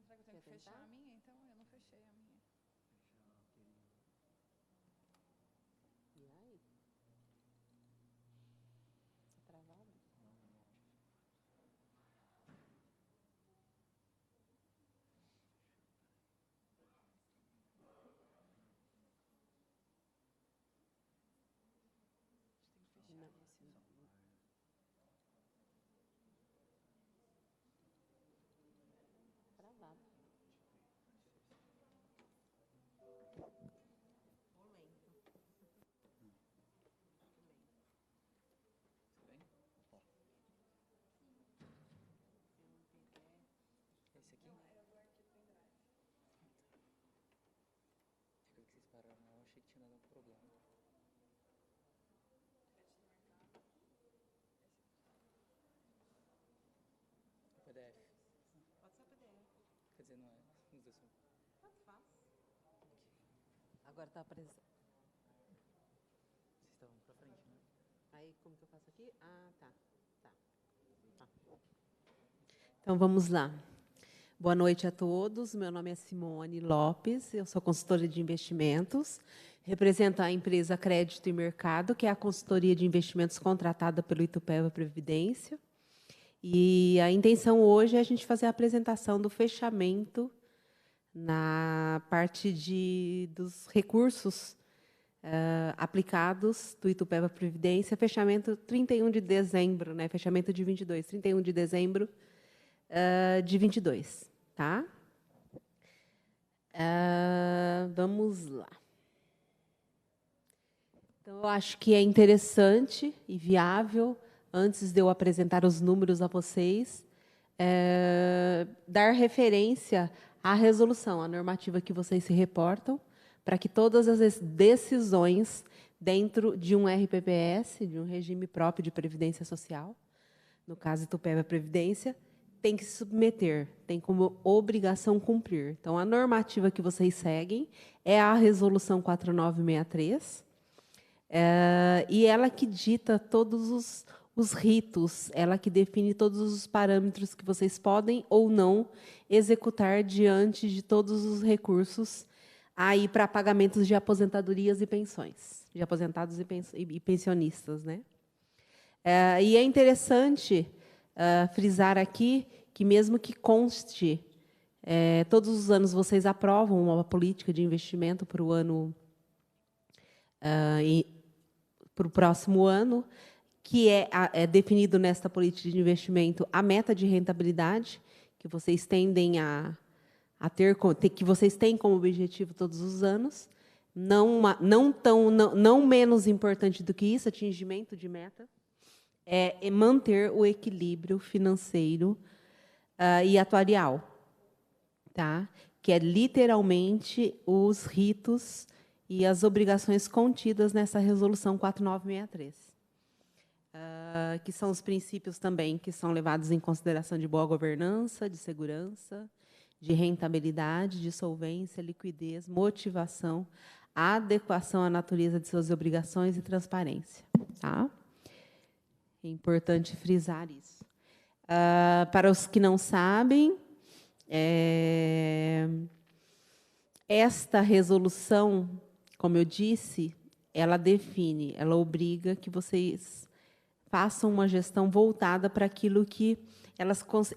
Será que eu tenho que fechar a minha? Então, eu não fechei a minha. E aí? Tá travado? Não. Travado. Esse aqui? Fica que vocês pararam lá, eu achei que tinha dado um problema. O PDF. Pode ser PDF. Quer dizer, não é. Os dois são. Tanto faz. Agora tá aparecendo. Como que eu faço aqui? Ah, tá. Tá. Então, vamos lá. Boa noite a todos. Meu nome é Simone Lopes, eu sou consultora de investimentos, represento a empresa Crédito e Mercado, que é a consultoria de investimentos contratada pelo Itupeva Previdência. E a intenção hoje é a gente fazer a apresentação do fechamento na parte dos recursos aplicados do Itupeva Previdência, fechamento 31 de dezembro, né? Fechamento de 22, 31 de dezembro de 22, tá? Vamos lá. Então, eu acho que é interessante e viável, antes de eu apresentar os números a vocês, dar referência à resolução, à normativa que vocês se reportam, para que todas as decisões dentro de um RPPS, de um regime próprio de previdência social, no caso Itupeva Previdência, tem que se submeter, tem como obrigação cumprir. Então, a normativa que vocês seguem é a Resolução 4963, e ela que dita todos os ritos, ela que define todos os parâmetros que vocês podem ou não executar diante de todos os recursos aí para pagamentos de aposentadorias e pensões, de aposentados e pensionistas, né? E é interessante frisar aqui que, mesmo que conste, todos os anos vocês aprovam uma política de investimento para o ano, para o próximo ano, que é definido nesta política de investimento a meta de rentabilidade que vocês tendem a ter, que vocês têm como objetivo todos os anos, não menos importante do que isso, atingimento de meta, é manter o equilíbrio financeiro e atuarial, tá? Que é literalmente os ritos e as obrigações contidas nessa Resolução 4963. Que são os princípios também que são levados em consideração de boa governança, de segurança, de rentabilidade, de solvência, liquidez, motivação, adequação à natureza de suas obrigações e transparência. Tá? É importante frisar isso. Para os que não sabem, esta resolução, como eu disse, ela define, ela obriga que vocês façam uma gestão voltada para aquilo que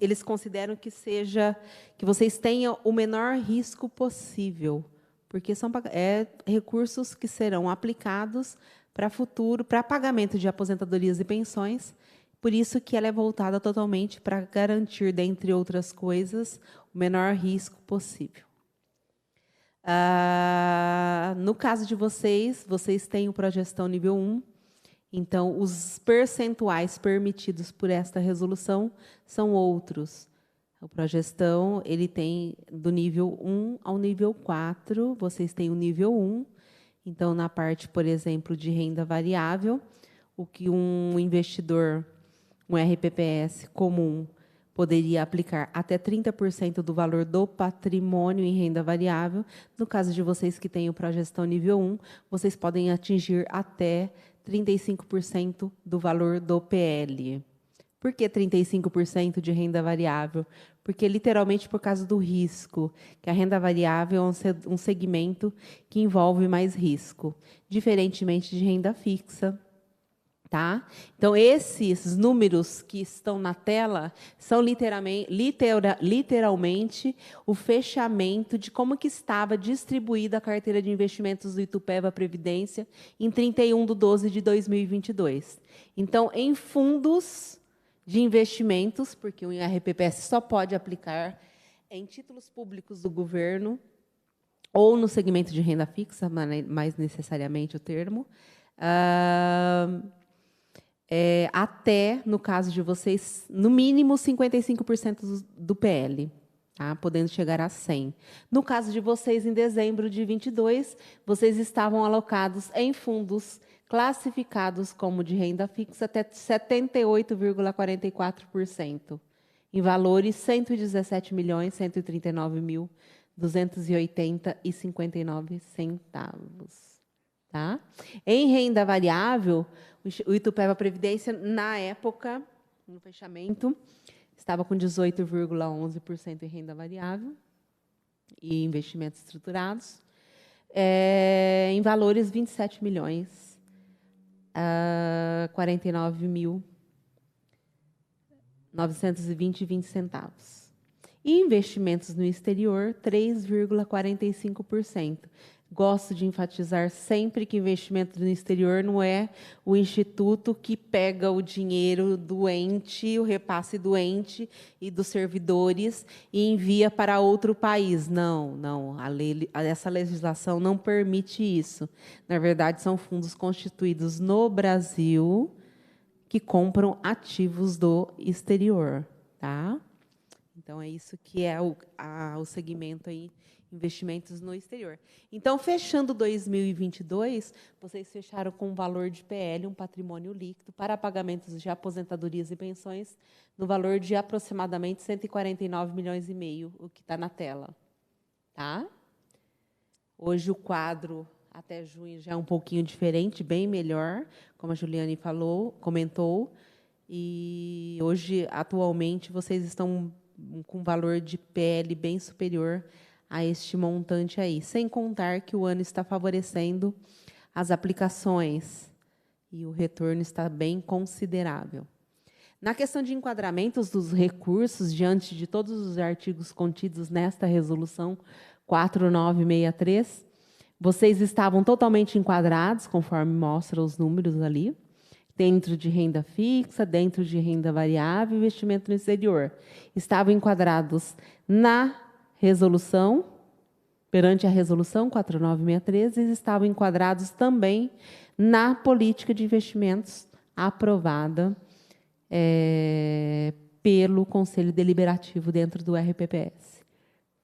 eles consideram que vocês tenham o menor risco possível, porque são recursos que serão aplicados para futuro, para pagamento de aposentadorias e pensões, por isso que ela é voltada totalmente para garantir, dentre outras coisas, o menor risco possível. No caso de vocês têm o Progestão nível 1, então, os percentuais permitidos por esta resolução são outros. O Progestão, ele tem do nível 1 ao nível 4, vocês têm o nível 1. Então, na parte, por exemplo, de renda variável, o que um investidor, um RPPS comum, poderia aplicar até 30% do valor do patrimônio em renda variável. No caso de vocês que têm o Progestão nível 1, vocês podem atingir até 35% do valor do PL. Por que 35% de renda variável? Porque, literalmente, por causa do risco, que a renda variável é um segmento que envolve mais risco, diferentemente de renda fixa. Tá? Então, esses números que estão na tela são literalmente o fechamento de como que estava distribuída a carteira de investimentos do Itupeva Previdência em 31/12/2022. Então, em fundos de investimentos, porque o RPPS só pode aplicar em títulos públicos do governo ou no segmento de renda fixa, mais necessariamente o termo, até, no caso de vocês, no mínimo 55% do PL, tá? Podendo chegar a 100%. No caso de vocês, em dezembro de 22, vocês estavam alocados em fundos classificados como de renda fixa até 78,44%, em valores R$ 117.139.280,59. Tá? Em renda variável, o Itupeva Previdência, na época, no fechamento, estava com 18,11% em renda variável e investimentos estruturados, em valores 27 milhões, 49.920,20 centavos. E investimentos no exterior, 3,45%. Gosto de enfatizar sempre que investimento no exterior não é o instituto que pega o dinheiro do ente, o repasse do ente e dos servidores e envia para outro país. Não, não. Essa legislação não permite isso. Na verdade, são fundos constituídos no Brasil que compram ativos do exterior. Tá? Então, é isso que é o segmento aí, investimentos no exterior. Então, fechando 2022, vocês fecharam com um valor de PL, um patrimônio líquido, para pagamentos de aposentadorias e pensões, no valor de aproximadamente 149,5 milhões, o que está na tela. Tá? Hoje, o quadro, até junho, já é um pouquinho diferente, bem melhor, como a Juliane comentou. E hoje, atualmente, vocês estão com um valor de PL bem superior a este montante aí, sem contar que o ano está favorecendo as aplicações e o retorno está bem considerável. Na questão de enquadramentos dos recursos, diante de todos os artigos contidos nesta resolução 4963, vocês estavam totalmente enquadrados, conforme mostra os números ali, dentro de renda fixa, dentro de renda variável, investimento no exterior. Estavam enquadrados na resolução, perante a resolução 4963, e estavam enquadrados também na política de investimentos aprovada pelo Conselho Deliberativo dentro do RPPS.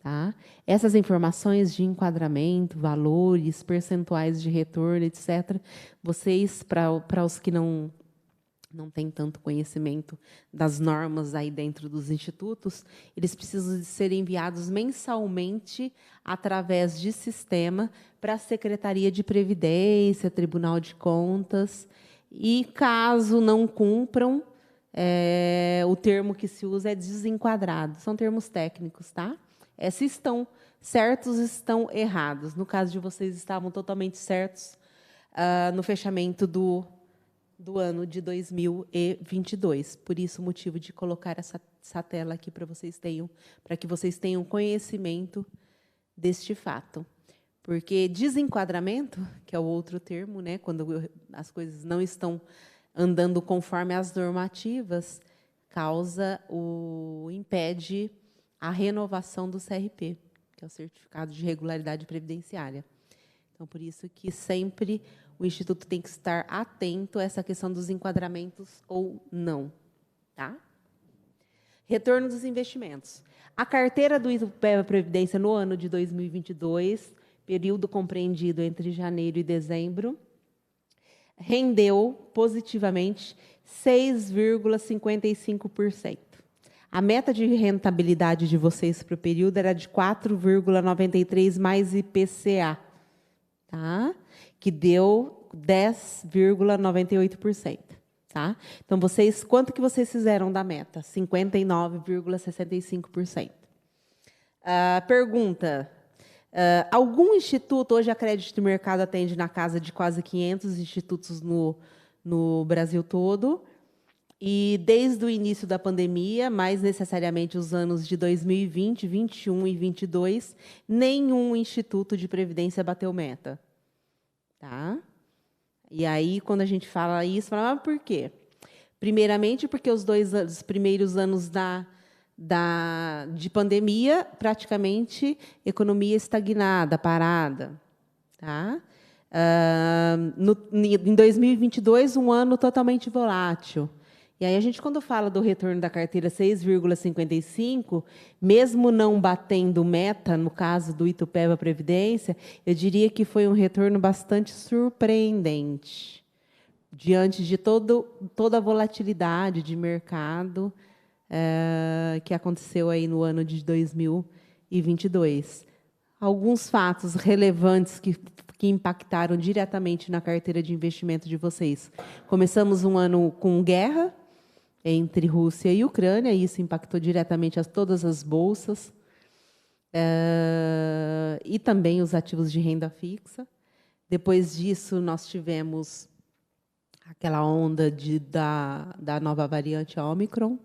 Tá? Essas informações de enquadramento, valores, percentuais de retorno, etc., vocês, para os que não têm tanto conhecimento das normas aí dentro dos institutos, eles precisam de ser enviados mensalmente através de sistema para a Secretaria de Previdência, Tribunal de Contas, e, caso não cumpram, o termo que se usa é desenquadrado. São termos técnicos, tá? Se estão certos, estão errados. No caso de vocês, estavam totalmente certos no fechamento do ano de 2022. Por isso, o motivo de colocar essa tela aqui para que vocês tenham conhecimento deste fato. Porque desenquadramento, que é o outro termo, né, quando as coisas não estão andando conforme as normativas, impede a renovação do CRP, que é o Certificado de Regularidade Previdenciária. Então, por isso que sempre o Instituto tem que estar atento a essa questão dos enquadramentos ou não. Tá? Retorno dos investimentos. A carteira do Itupeva Previdência no ano de 2022, período compreendido entre janeiro e dezembro, rendeu positivamente 6,55%. A meta de rentabilidade de vocês para o período era de 4,93 mais IPCA, tá? Que deu 10,98%. Tá? Então, quanto que vocês fizeram da meta? 59,65%. Pergunta. Algum instituto, hoje a Crédito Mercado atende na casa de quase 500 institutos no Brasil todo, e desde o início da pandemia, mais necessariamente os anos de 2020, 2021 e 2022, nenhum instituto de previdência bateu meta. Tá? E aí, quando a gente fala isso, fala, por quê? Primeiramente, porque os primeiros anos de pandemia, praticamente, economia estagnada, parada. Tá? Em 2022, um ano totalmente volátil. E aí, a gente, quando fala do retorno da carteira 6,55, mesmo não batendo meta, no caso do Itupeva Previdência, eu diria que foi um retorno bastante surpreendente, diante de toda a volatilidade de mercado que aconteceu aí no ano de 2022. Alguns fatos relevantes que que impactaram diretamente na carteira de investimento de vocês. Começamos um ano com guerra entre Rússia e Ucrânia, e isso impactou diretamente todas as bolsas, e também os ativos de renda fixa. Depois disso, nós tivemos aquela onda da nova variante Omicron,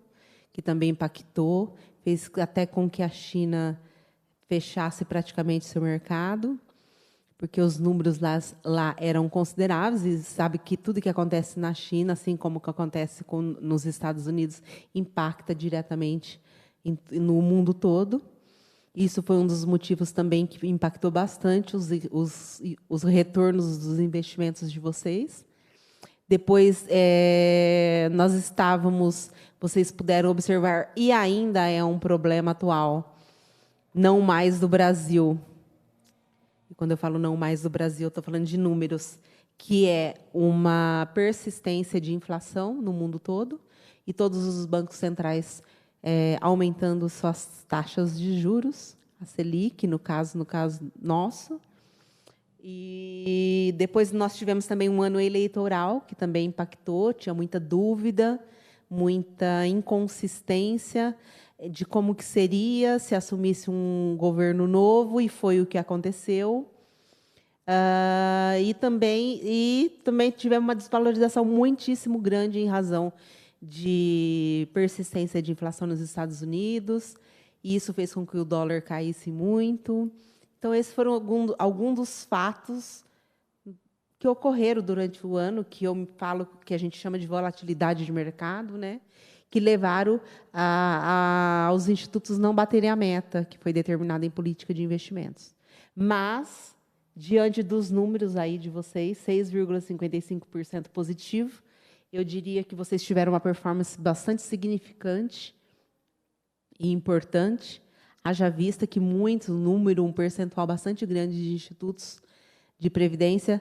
que também impactou, fez até com que a China fechasse praticamente seu mercado, porque os números lá eram consideráveis, e sabe que tudo que acontece na China, assim como o que acontece nos Estados Unidos, impacta diretamente no mundo todo. Isso foi um dos motivos também que impactou bastante os retornos dos investimentos de vocês. Depois, vocês puderam observar, e ainda é um problema atual, não mais do Brasil. E quando eu falo não mais do Brasil, eu estou falando de números, que é uma persistência de inflação no mundo todo, e todos os bancos centrais aumentando suas taxas de juros, a Selic, no caso nosso. E depois nós tivemos também um ano eleitoral, que também impactou, tinha muita dúvida, muita inconsistência de como que seria se assumisse um governo novo, e foi o que aconteceu. E também tivemos uma desvalorização muitíssimo grande em razão de persistência de inflação nos Estados Unidos, e isso fez com que o dólar caísse muito. Então, esses foram alguns dos fatos que ocorreram durante o ano, que eu falo que a gente chama de volatilidade de mercado, né, que levaram aos institutos não baterem a meta, que foi determinada em política de investimentos. Mas, diante dos números aí de vocês, 6,55% positivo, eu diria que vocês tiveram uma performance bastante significante e importante, haja vista que um percentual bastante grande de institutos de previdência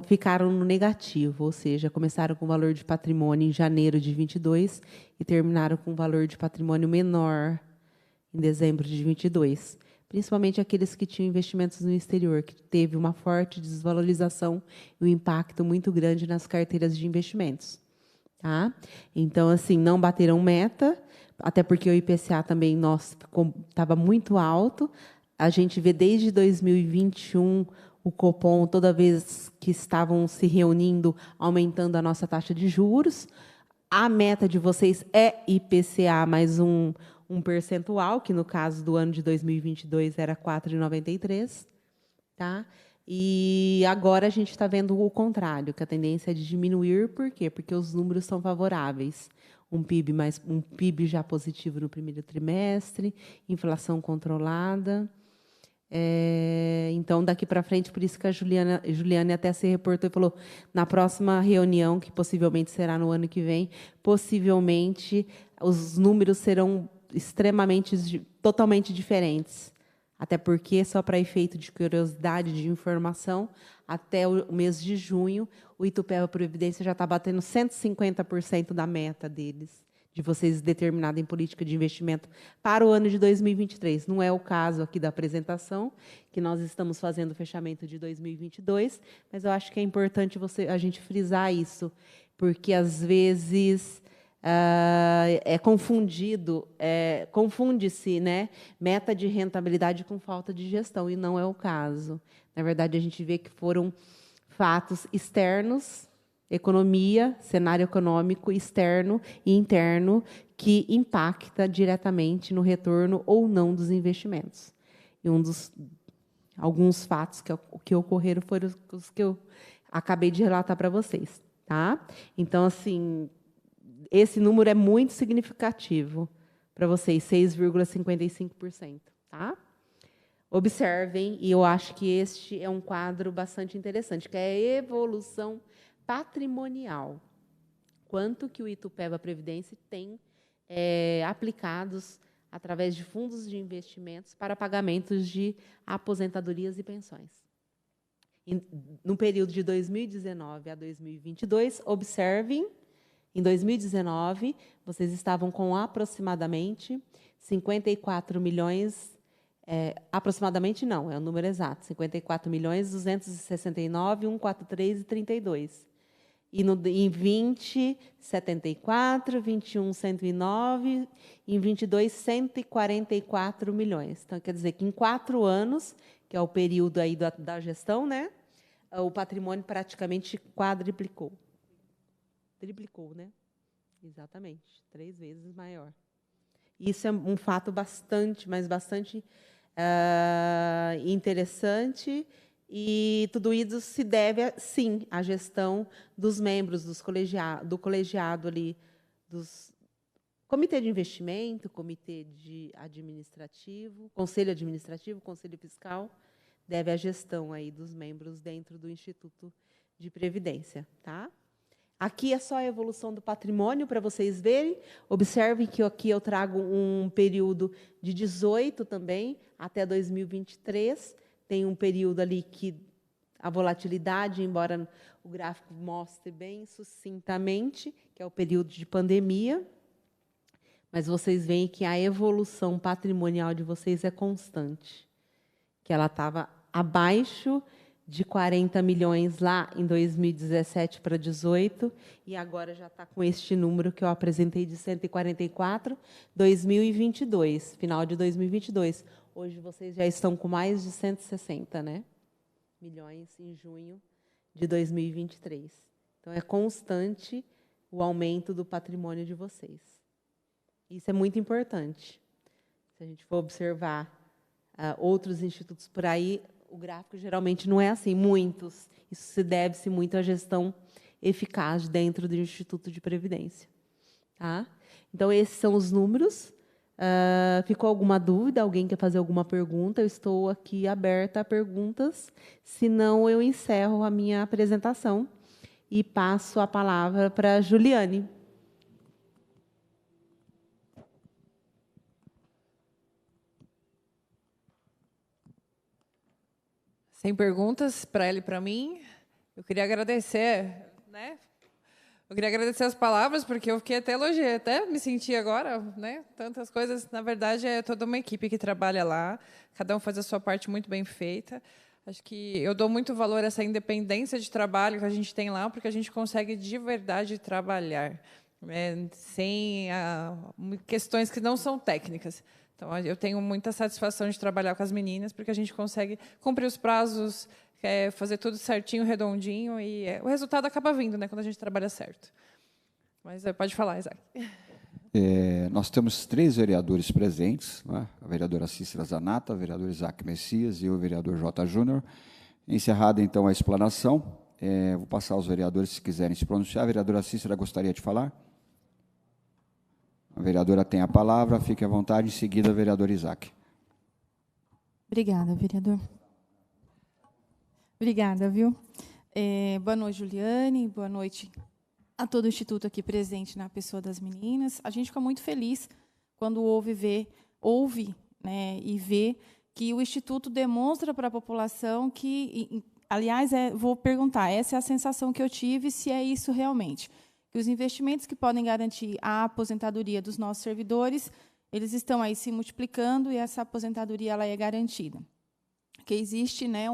ficaram no negativo, ou seja, começaram com valor de patrimônio em janeiro de 22 e terminaram com valor de patrimônio menor em dezembro de 22. Principalmente aqueles que tinham investimentos no exterior, que teve uma forte desvalorização e um impacto muito grande nas carteiras de investimentos. Tá? Então, assim, não bateram meta, até porque o IPCA também estava muito alto. A gente vê desde 2021 o Copom, toda vez que estavam se reunindo, aumentando a nossa taxa de juros. A meta de vocês é IPCA mais um percentual, que no caso do ano de 2022 era 4,93, tá? E agora a gente está vendo o contrário, que a tendência é de diminuir. Por quê? Porque os números são favoráveis. Um PIB já positivo no primeiro trimestre, inflação controlada. Então, daqui para frente, por isso que a Juliane até se reportou e falou, na próxima reunião, que possivelmente será no ano que vem, possivelmente os números serão totalmente diferentes. Até porque, só para efeito de curiosidade, de informação, até o mês de junho, o Itupeva Previdência já está batendo 150% da meta deles, de vocês determinada em política de investimento para o ano de 2023. Não é o caso aqui da apresentação, que nós estamos fazendo o fechamento de 2022, mas eu acho que é importante a gente frisar isso, porque, às vezes, confunde-se, né, meta de rentabilidade com falta de gestão, e não é o caso. Na verdade, a gente vê que foram fatos externos, economia, cenário econômico externo e interno, que impacta diretamente no retorno ou não dos investimentos. E alguns fatos que ocorreram foram os que eu acabei de relatar para vocês. Tá? Então, assim, esse número é muito significativo para vocês, 6,55%. Tá? Observem, e eu acho que este é um quadro bastante interessante, que é a evolução patrimonial. Quanto que o Itupeva Previdência tem aplicados através de fundos de investimentos para pagamentos de aposentadorias e pensões. No período de 2019 a 2022, observem, em 2019, vocês estavam com aproximadamente 54 milhões Aproximadamente não, é o número exato, 54.269.143,32. E em 20, 74, 21, 109, em 22, 144 milhões. Então, quer dizer que em 4 anos, que é o período aí da gestão, né, o patrimônio praticamente quadriplicou. Triplicou, né? Exatamente, 3 vezes maior. Isso é um fato bastante, mas bastante interessante, e tudo isso se deve, sim, à gestão dos membros do colegiado ali, dos comitê de investimento, comitê administrativo, conselho fiscal, deve à gestão aí dos membros dentro do Instituto de Previdência, tá? Aqui é só a evolução do patrimônio para vocês verem. Observem que aqui eu trago um período de 18 também até 2023. Tem um período ali que a volatilidade, embora o gráfico mostre bem sucintamente, que é o período de pandemia, mas vocês veem que a evolução patrimonial de vocês é constante, que ela estava abaixo de 40 milhões lá em 2017 para 2018, e agora já está com este número que eu apresentei de 144, 2022, final de 2022. Hoje vocês já estão com mais de 160, né, milhões em junho de 2023. Então, é constante o aumento do patrimônio de vocês. Isso é muito importante. Se a gente for observar outros institutos por aí, o gráfico geralmente não é assim, muitos. Isso se deve-se muito à gestão eficaz dentro do Instituto de Previdência. Tá? Então, esses são os números. Ficou alguma dúvida? Alguém quer fazer alguma pergunta? Eu estou aqui aberta a perguntas. Senão, eu encerro a minha apresentação e passo a palavra para a Juliane. Sem perguntas para ela e para mim. Eu queria agradecer, né? Eu queria agradecer as palavras, porque eu fiquei até elogiei, até me senti agora, né? Tantas coisas. Na verdade, é toda uma equipe que trabalha lá. Cada um faz a sua parte muito bem feita. Acho que eu dou muito valor a essa independência de trabalho que a gente tem lá, porque a gente consegue de verdade trabalhar, né? Sem questões que não são técnicas. Então, eu tenho muita satisfação de trabalhar com as meninas, porque a gente consegue cumprir os prazos, fazer tudo certinho, redondinho, e o resultado acaba vindo, né, quando a gente trabalha certo. Mas pode falar, Isaac. Nós temos 3 vereadores presentes, né? A vereadora Cícera Zanata, o vereador Isaac Messias e o vereador J. Júnior. Encerrada, então, a explanação, vou passar aos vereadores, se quiserem se pronunciar. A vereadora Cícera gostaria de falar? A vereadora tem a palavra, fique à vontade. Em seguida, o vereador Isaac. Obrigada, vereador. Obrigada, viu? Boa noite, Juliane. Boa noite a todo o Instituto aqui presente na pessoa das meninas. A gente fica muito feliz quando ouve, né, e vê que o Instituto demonstra para a população que, aliás, vou perguntar, essa é a sensação que eu tive, se é isso realmente, que os investimentos que podem garantir a aposentadoria dos nossos servidores, eles estão aí se multiplicando e essa aposentadoria ela é garantida. Que existe, né,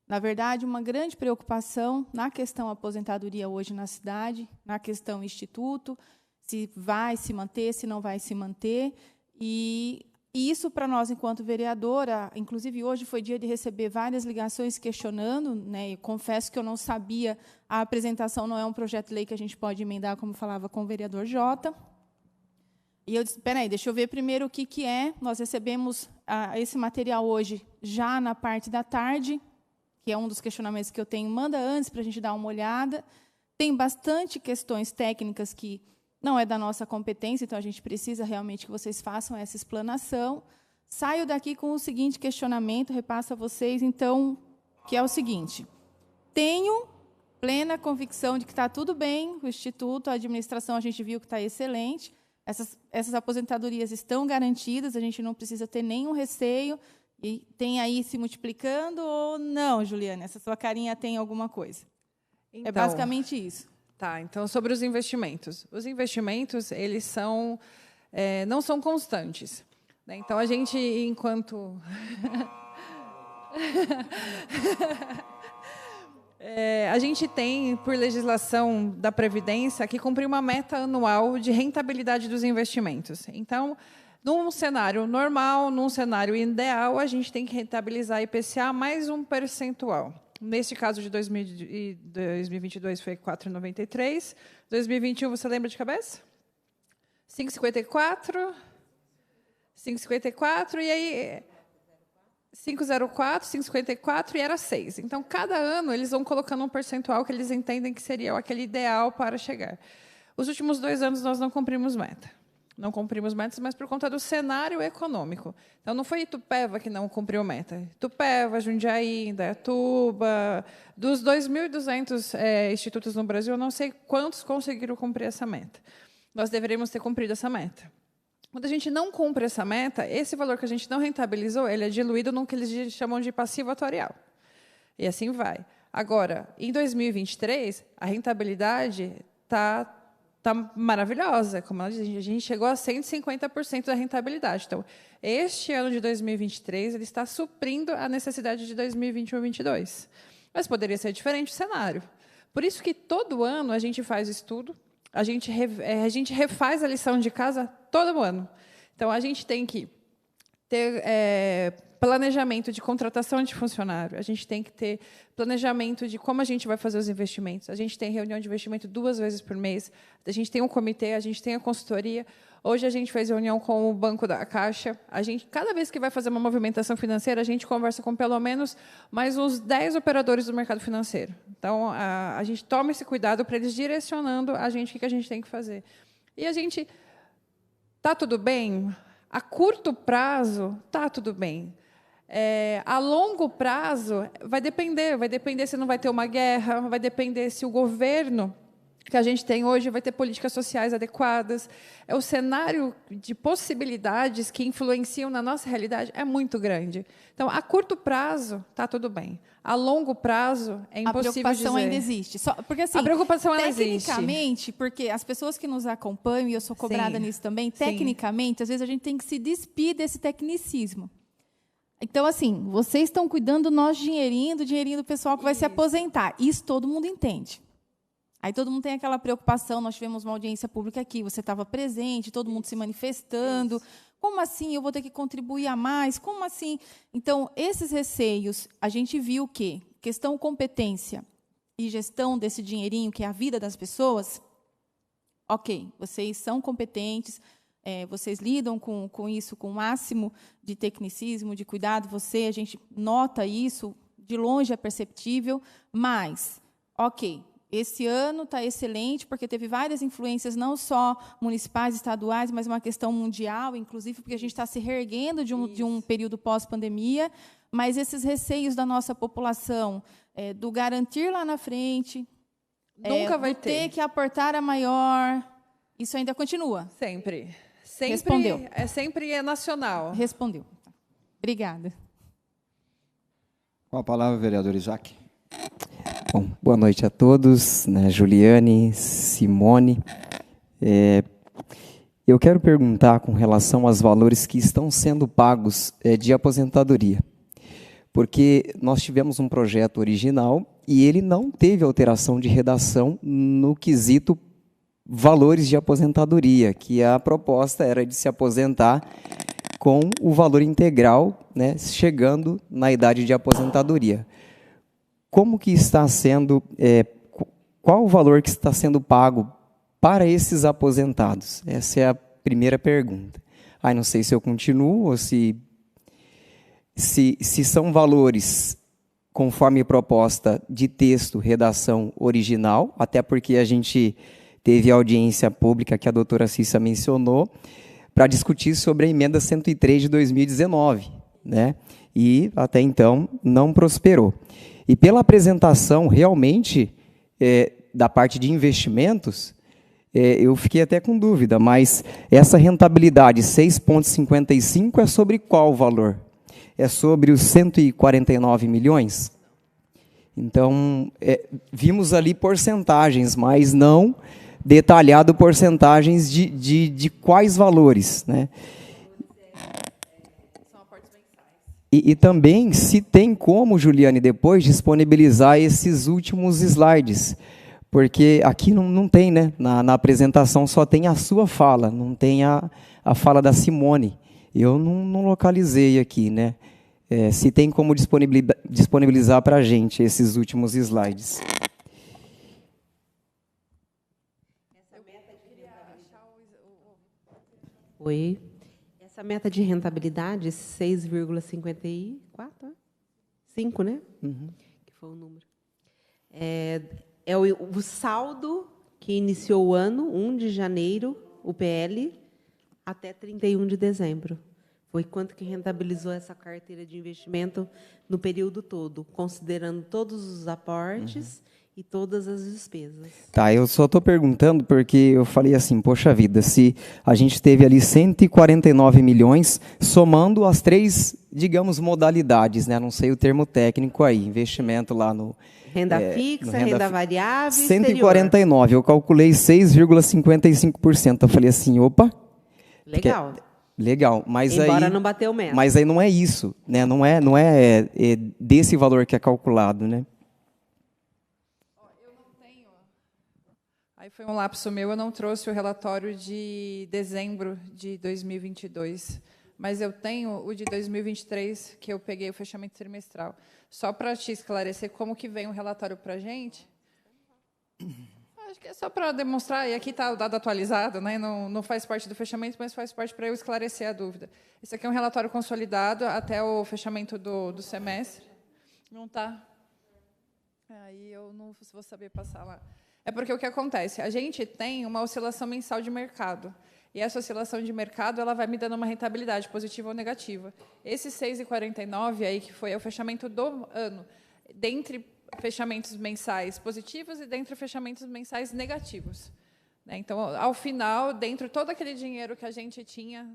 na verdade, uma grande preocupação na questão aposentadoria hoje na cidade, na questão instituto, se vai se manter, se não vai se manter. E isso, para nós, enquanto vereadora, inclusive hoje foi dia de receber várias ligações questionando, né, e confesso que eu não sabia, a apresentação não é um projeto de lei que a gente pode emendar, como falava com o vereador Jota. E eu disse, espera aí, deixa eu ver primeiro o que é. Nós recebemos esse material hoje, já na parte da tarde, que é um dos questionamentos que eu tenho, manda antes para a gente dar uma olhada. Tem bastante questões técnicas que não é da nossa competência, então a gente precisa realmente que vocês façam essa explanação. Saio daqui com o seguinte questionamento, repasso a vocês, então, que é o seguinte. Tenho plena convicção de que está tudo bem, o Instituto, a administração, a gente viu que está excelente, essas aposentadorias estão garantidas, a gente não precisa ter nenhum receio, e tem aí se multiplicando ou não, Juliana? Essa sua carinha tem alguma coisa? Então, é basicamente isso. Tá, então, sobre os investimentos. Os investimentos, eles não são constantes. né? Então, a gente, enquanto... a gente tem, por legislação da Previdência, que cumprir uma meta anual de rentabilidade dos investimentos. Então, num cenário normal, num cenário ideal, a gente tem que rentabilizar IPCA mais um percentual. Neste caso de 2022 foi 4,93. 2021, você lembra de cabeça? 5,54. 5,54, e aí... 5,04, 5,54 e era 6. Então, cada ano, eles vão colocando um percentual que eles entendem que seria aquele ideal para chegar. Os últimos 2 anos, nós não cumprimos meta. Não cumprimos metas, mas por conta do cenário econômico. Então, não foi Itupeva que não cumpriu meta. Itupeva, Jundiaí, Indaiatuba, dos 2.200 institutos no Brasil, eu não sei quantos conseguiram cumprir essa meta. Nós deveríamos ter cumprido essa meta. Quando a gente não cumpre essa meta, esse valor que a gente não rentabilizou, ele é diluído no que eles chamam de passivo atuarial. E assim vai. Agora, em 2023, a rentabilidade está maravilhosa. Como ela diz, a gente chegou a 150% da rentabilidade. Então, este ano de 2023, ele está suprindo a necessidade de 2021 e 2022. Mas poderia ser diferente o cenário. Por isso que todo ano a gente faz estudo, a gente refaz a lição de casa todo ano. Então, a gente tem que ter planejamento de contratação de funcionário, a gente tem que ter planejamento de como a gente vai fazer os investimentos, a gente tem reunião de investimento 2 vezes por mês, a gente tem um comitê, a gente tem a consultoria. Hoje, a gente fez reunião com o Banco da Caixa. Cada vez que vai fazer uma movimentação financeira, a gente conversa com, pelo menos, mais uns 10 operadores do mercado financeiro. Então, a gente toma esse cuidado para eles direcionando a gente o que a gente tem que fazer. E a gente... Está tudo bem? A curto prazo, está tudo bem. A longo prazo, vai depender se não vai ter uma guerra, vai depender se o governo que a gente tem hoje vai ter políticas sociais adequadas. O cenário de possibilidades que influenciam na nossa realidade é muito grande. Então, a curto prazo, está tudo bem. A longo prazo, é impossível dizer. A preocupação ainda existe. Porque, assim, a preocupação ainda existe. Tecnicamente, porque as pessoas que nos acompanham, e eu sou cobrada nisso também, tecnicamente, às vezes a gente tem que se despir desse tecnicismo. Então, assim, vocês estão cuidando do nosso dinheirinho, do dinheirinho do pessoal que vai se aposentar. Isso todo mundo entende. Aí todo mundo tem aquela preocupação, nós tivemos uma audiência pública aqui, você estava presente, todo mundo se manifestando. Como assim eu vou ter que contribuir a mais? Como assim? Então, esses receios, a gente viu que questão competência e gestão desse dinheirinho, que é a vida das pessoas, ok, vocês são competentes, vocês lidam com isso com o máximo de tecnicismo, de cuidado, a gente nota isso, de longe é perceptível, mas, ok, esse ano está excelente, porque teve várias influências, não só municipais, estaduais, mas uma questão mundial, inclusive, porque a gente está se reerguendo de um período pós-pandemia, mas esses receios da nossa população, do garantir lá na frente, nunca vai ter que aportar a maior, isso ainda continua? Sempre. Respondeu. Sempre é nacional. Respondeu. Obrigada. Com a palavra, vereador Isaac. Bom, boa noite a todos, né, Juliane, Simone. Eu quero perguntar com relação aos valores que estão sendo pagos de aposentadoria, porque nós tivemos um projeto original e ele não teve alteração de redação no quesito valores de aposentadoria, que a proposta era de se aposentar com o valor integral, né, chegando na idade de aposentadoria. Como que está sendo, qual o valor que está sendo pago para esses aposentados? Essa é a primeira pergunta. Não sei se eu continuo ou se são valores conforme proposta de texto, redação original, até porque a gente teve audiência pública que a doutora Cissa mencionou, para discutir sobre a emenda 103 de 2019, né? E até então não prosperou. E pela apresentação, realmente, da parte de investimentos, eu fiquei até com dúvida, mas essa rentabilidade 6,55 é sobre qual valor? É sobre os 149 milhões? Então, vimos ali porcentagens, mas não detalhado porcentagens de quais valores, né? E também, se tem como, Juliane, depois disponibilizar esses últimos slides, porque aqui não tem, né? Na apresentação só tem a sua fala, não tem a fala da Simone. Eu não localizei aqui, né? Se tem como disponibilizar para a gente esses últimos slides. Oi. Essa meta de rentabilidade, 6,54, 5, né? Que foi o número. É o saldo que iniciou o ano, 1 de janeiro, o PL, até 31 de dezembro. Foi quanto que rentabilizou essa carteira de investimento no período todo, considerando todos os aportes e todas as despesas. Tá, eu só estou perguntando porque eu falei assim, poxa vida, se a gente teve ali 149 milhões, somando as 3, digamos, modalidades, né? Não sei o termo técnico aí, investimento lá no... Renda fixa, renda variável, 149, exterior. Eu calculei 6,55%. Eu falei assim, opa... Legal. Legal, mas embora aí, não bateu o meta. Mas aí não é isso, né? Não é desse valor que é calculado, né? Eu não tenho. Aí foi um lapso meu, eu não trouxe o relatório de dezembro de 2022, mas eu tenho o de 2023, que eu peguei o fechamento trimestral. Só para te esclarecer como que vem o relatório para a gente. Acho que é só para demonstrar, e aqui está o dado atualizado, né? Não faz parte do fechamento, mas faz parte para eu esclarecer a dúvida. Esse aqui é um relatório consolidado até o fechamento do semestre. Não está? Aí eu não vou saber passar lá. É porque o que acontece? A gente tem uma oscilação mensal de mercado. E essa oscilação de mercado ela vai me dando uma rentabilidade positiva ou negativa. Esse 6,49 aí, que foi o fechamento do ano, dentre fechamentos mensais positivos e dentro de fechamentos mensais negativos. Então, ao final, dentro de todo aquele dinheiro que a gente tinha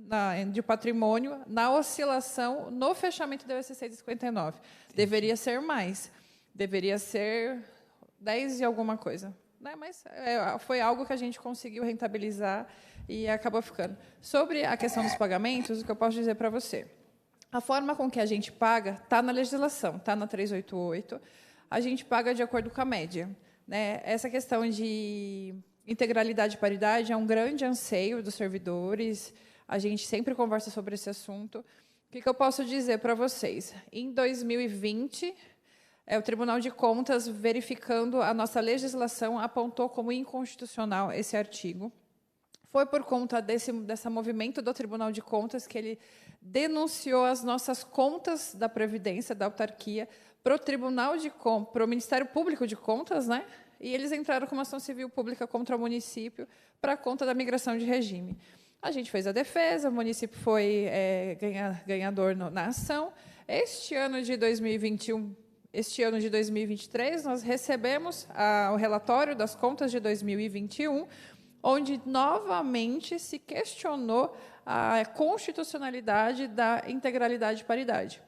de patrimônio, na oscilação, no fechamento deu esse 6,59. Deveria ser mais. Deveria ser 10 e alguma coisa. Mas foi algo que a gente conseguiu rentabilizar e acabou ficando. Sobre a questão dos pagamentos, o que eu posso dizer para você? A forma com que a gente paga está na legislação, está na 388. A gente paga de acordo com a média, né? Essa questão de integralidade e paridade é um grande anseio dos servidores. A gente sempre conversa sobre esse assunto. O que eu posso dizer para vocês? Em 2020, o Tribunal de Contas, verificando a nossa legislação, apontou como inconstitucional esse artigo. Foi por conta desse movimento do Tribunal de Contas que ele denunciou as nossas contas da Previdência, da autarquia, para o Ministério Público de Contas, né? E eles entraram com uma ação civil pública contra o município para conta da migração de regime. A gente fez a defesa, o município foi ganhador na ação. Este ano de 2023, nós recebemos o relatório das contas de 2021, onde novamente se questionou a constitucionalidade da integralidade e paridade.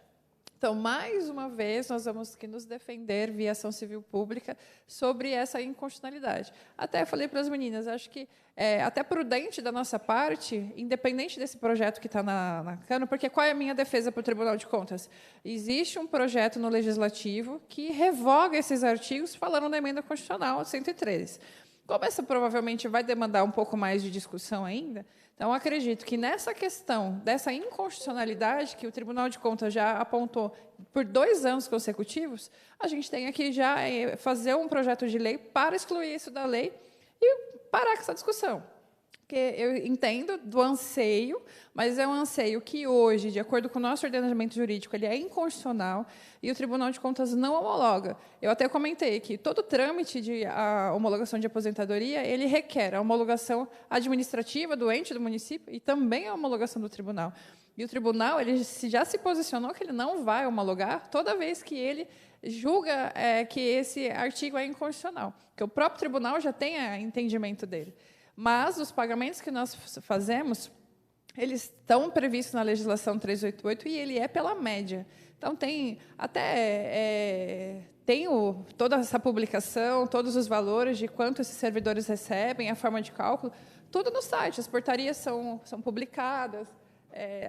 Então, mais uma vez, nós vamos que nos defender via ação civil pública sobre essa inconstitucionalidade. Até falei para as meninas, acho que é até prudente da nossa parte, independente desse projeto que está na Câmara, porque qual é a minha defesa para o Tribunal de Contas? Existe um projeto no Legislativo que revoga esses artigos falando da emenda constitucional 103. Como essa provavelmente vai demandar um pouco mais de discussão ainda, então, acredito que nessa questão dessa inconstitucionalidade, que o Tribunal de Contas já apontou por 2 anos consecutivos, a gente tem aqui já fazer um projeto de lei para excluir isso da lei e parar com essa discussão. Porque eu entendo do anseio, mas é um anseio que hoje, de acordo com o nosso ordenamento jurídico, ele é inconstitucional e o Tribunal de Contas não homologa. Eu até comentei que todo trâmite de homologação de aposentadoria, ele requer a homologação administrativa do ente do município e também a homologação do tribunal. E o tribunal ele já se posicionou que ele não vai homologar toda vez que ele julga que esse artigo é inconstitucional, que o próprio tribunal já tem entendimento dele. Mas os pagamentos que nós fazemos, eles estão previstos na legislação 388 e ele é pela média. Então, tem até toda essa publicação, todos os valores de quanto esses servidores recebem, a forma de cálculo, tudo no site. As portarias são publicadas,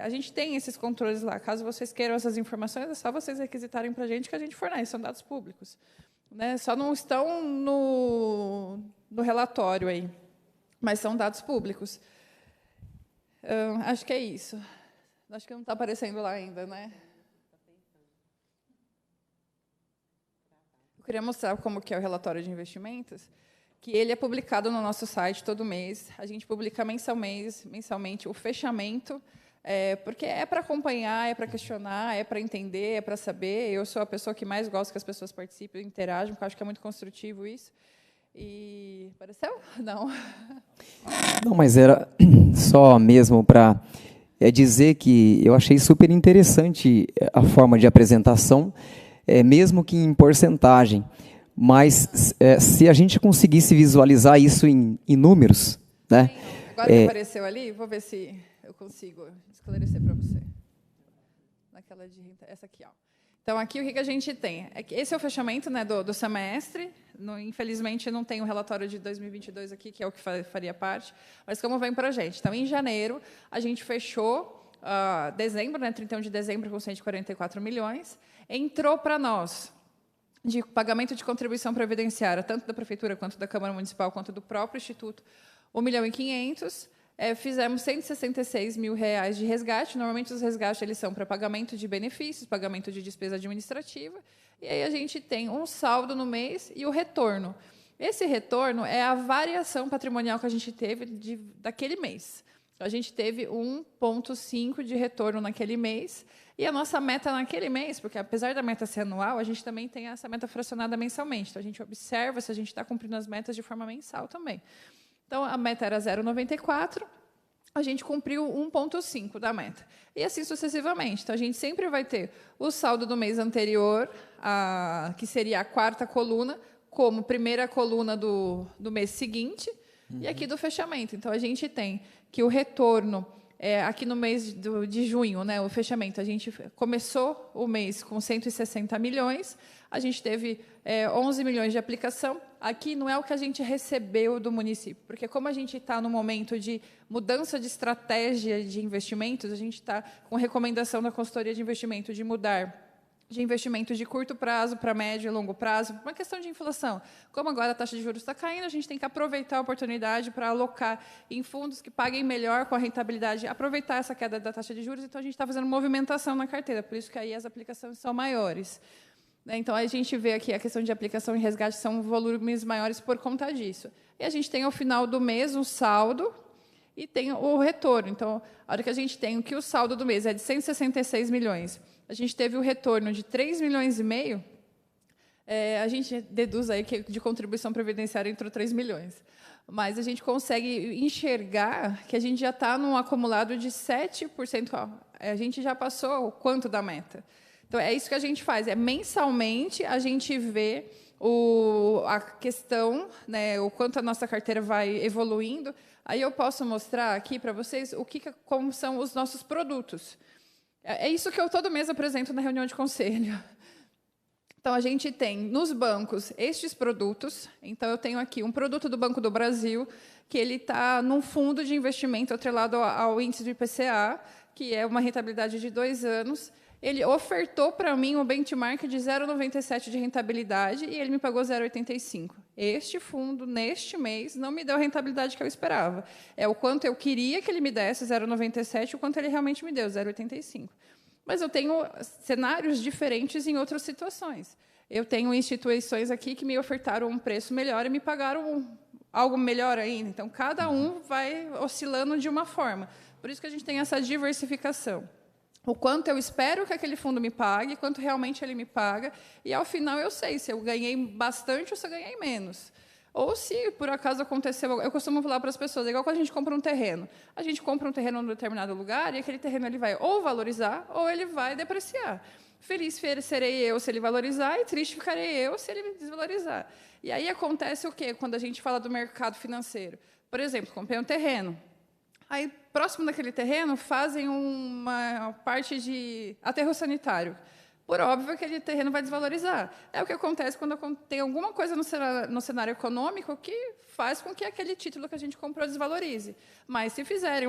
a gente tem esses controles lá. Caso vocês queiram essas informações, é só vocês requisitarem para a gente que a gente fornece, são dados públicos. Né? Só não estão no relatório aí, mas são dados públicos. Acho que é isso. Acho que não está aparecendo lá ainda, né? Eu queria mostrar como que é o relatório de investimentos, que ele é publicado no nosso site todo mês. A gente publica mensalmente o fechamento, porque é para acompanhar, é para questionar, é para entender, é para saber. Eu sou a pessoa que mais gosta que as pessoas participem, interajam, porque eu acho que é muito construtivo isso. E apareceu? Não. Não, mas era só mesmo para dizer que eu achei super interessante a forma de apresentação, mesmo que em porcentagem. Mas se a gente conseguisse visualizar isso em números, né? Agora que apareceu ali, vou ver se eu consigo esclarecer para você. Naquela de essa aqui, ó. Então aqui o que a gente tem? Esse é o fechamento, né, do semestre. Infelizmente não tem o relatório de 2022 aqui, que é o que faria parte. Mas como vem para a gente? Então em janeiro a gente fechou dezembro, né, 31 de dezembro com 144 milhões. Entrou para nós de pagamento de contribuição previdenciária, tanto da Prefeitura, quanto da Câmara Municipal, quanto do próprio Instituto, 1.500.000. Fizemos R$166 mil de resgate. Normalmente, os resgates eles são para pagamento de benefícios, pagamento de despesa administrativa. E aí a gente tem um saldo no mês e o retorno. Esse retorno é a variação patrimonial que a gente teve daquele mês. A gente teve 1,5 de retorno naquele mês. E a nossa meta naquele mês, porque apesar da meta ser anual, a gente também tem essa meta fracionada mensalmente. Então, a gente observa se a gente está cumprindo as metas de forma mensal também. Então, a meta era 0,94, a gente cumpriu 1,5 da meta. E assim sucessivamente. Então, a gente sempre vai ter o saldo do mês anterior, que seria a quarta coluna, como primeira coluna do mês seguinte, e aqui do fechamento. Então, a gente tem que o retorno... aqui no mês de junho, né, o fechamento, a gente começou o mês com 160 milhões, a gente teve 11 milhões de aplicação. Aqui não é o que a gente recebeu do município, porque como a gente está no momento de mudança de estratégia de investimentos, a gente está com recomendação da consultoria de investimento de mudar de investimento de curto prazo para médio e longo prazo, uma questão de inflação. Como agora a taxa de juros está caindo, a gente tem que aproveitar a oportunidade para alocar em fundos que paguem melhor com a rentabilidade, aproveitar essa queda da taxa de juros. Então, a gente está fazendo movimentação na carteira, por isso que aí as aplicações são maiores. Então, a gente vê aqui a questão de aplicação e resgate são volumes maiores por conta disso. E a gente tem, ao final do mês, um saldo e tem o retorno. Então, a hora que a gente tem que o saldo do mês é de 166 milhões, a gente teve o retorno de 3,5 milhões, a gente deduz aí que de contribuição previdenciária entrou 3 milhões. Mas a gente consegue enxergar que a gente já está num acumulado de 7%. A gente já passou o quanto da meta. Então, é isso que a gente faz. Mensalmente, a gente vê a questão, né, o quanto a nossa carteira vai evoluindo. Aí eu posso mostrar aqui para vocês como são os nossos produtos. É isso que eu todo mês apresento na reunião de conselho. Então, a gente tem, nos bancos, estes produtos. Então, eu tenho aqui um produto do Banco do Brasil, que ele está num fundo de investimento atrelado ao índice do IPCA, que é uma rentabilidade de 2 anos. Ele ofertou para mim um benchmark de 0,97 de rentabilidade e ele me pagou 0,85. Este fundo, neste mês, não me deu a rentabilidade que eu esperava. É o quanto eu queria que ele me desse, 0,97, o quanto ele realmente me deu, 0,85. Mas eu tenho cenários diferentes em outras situações. Eu tenho instituições aqui que me ofertaram um preço melhor e me pagaram algo melhor ainda. Então, cada um vai oscilando de uma forma. Por isso que a gente tem essa diversificação. O quanto eu espero que aquele fundo me pague, quanto realmente ele me paga, e, ao final, eu sei se eu ganhei bastante ou se eu ganhei menos. Ou se, por acaso, aconteceu... Eu costumo falar para as pessoas, é igual quando a gente compra um terreno. A gente compra um terreno em um determinado lugar e aquele terreno ele vai ou valorizar ou ele vai depreciar. Feliz serei eu se ele valorizar e triste ficarei eu se ele me desvalorizar. E aí acontece o quê? Quando a gente fala do mercado financeiro. Por exemplo, comprei um terreno. Aí, próximo daquele terreno, fazem uma parte de aterro sanitário. Por óbvio, aquele terreno vai desvalorizar. É o que acontece quando tem alguma coisa no cenário econômico que faz com que aquele título que a gente comprou desvalorize. Mas, se fizerem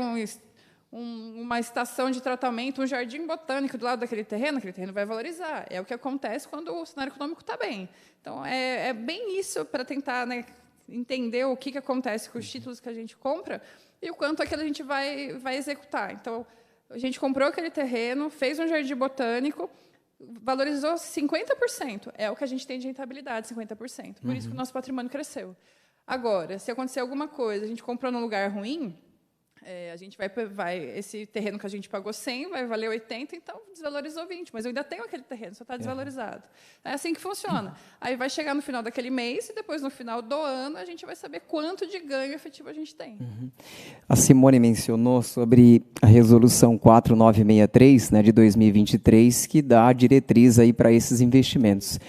uma estação de tratamento, um jardim botânico do lado daquele terreno vai valorizar. É o que acontece quando o cenário econômico está bem. Então, é bem isso para tentar, né, entender o que acontece com os títulos que a gente compra e o quanto aquilo a gente vai executar. Então, a gente comprou aquele terreno, fez um jardim botânico, valorizou 50%. É o que a gente tem de rentabilidade, 50%. Por isso que o nosso patrimônio cresceu. Agora, se acontecer alguma coisa, a gente comprou num lugar ruim, a gente esse terreno que a gente pagou 100 vai valer 80, então desvalorizou 20, mas eu ainda tenho aquele terreno, só está desvalorizado. É assim que funciona. Aí vai chegar no final daquele mês e depois no final do ano a gente vai saber quanto de ganho efetivo a gente tem. A Simone mencionou sobre a resolução 4963, né, de 2023, que dá a diretriz aí para esses investimentos,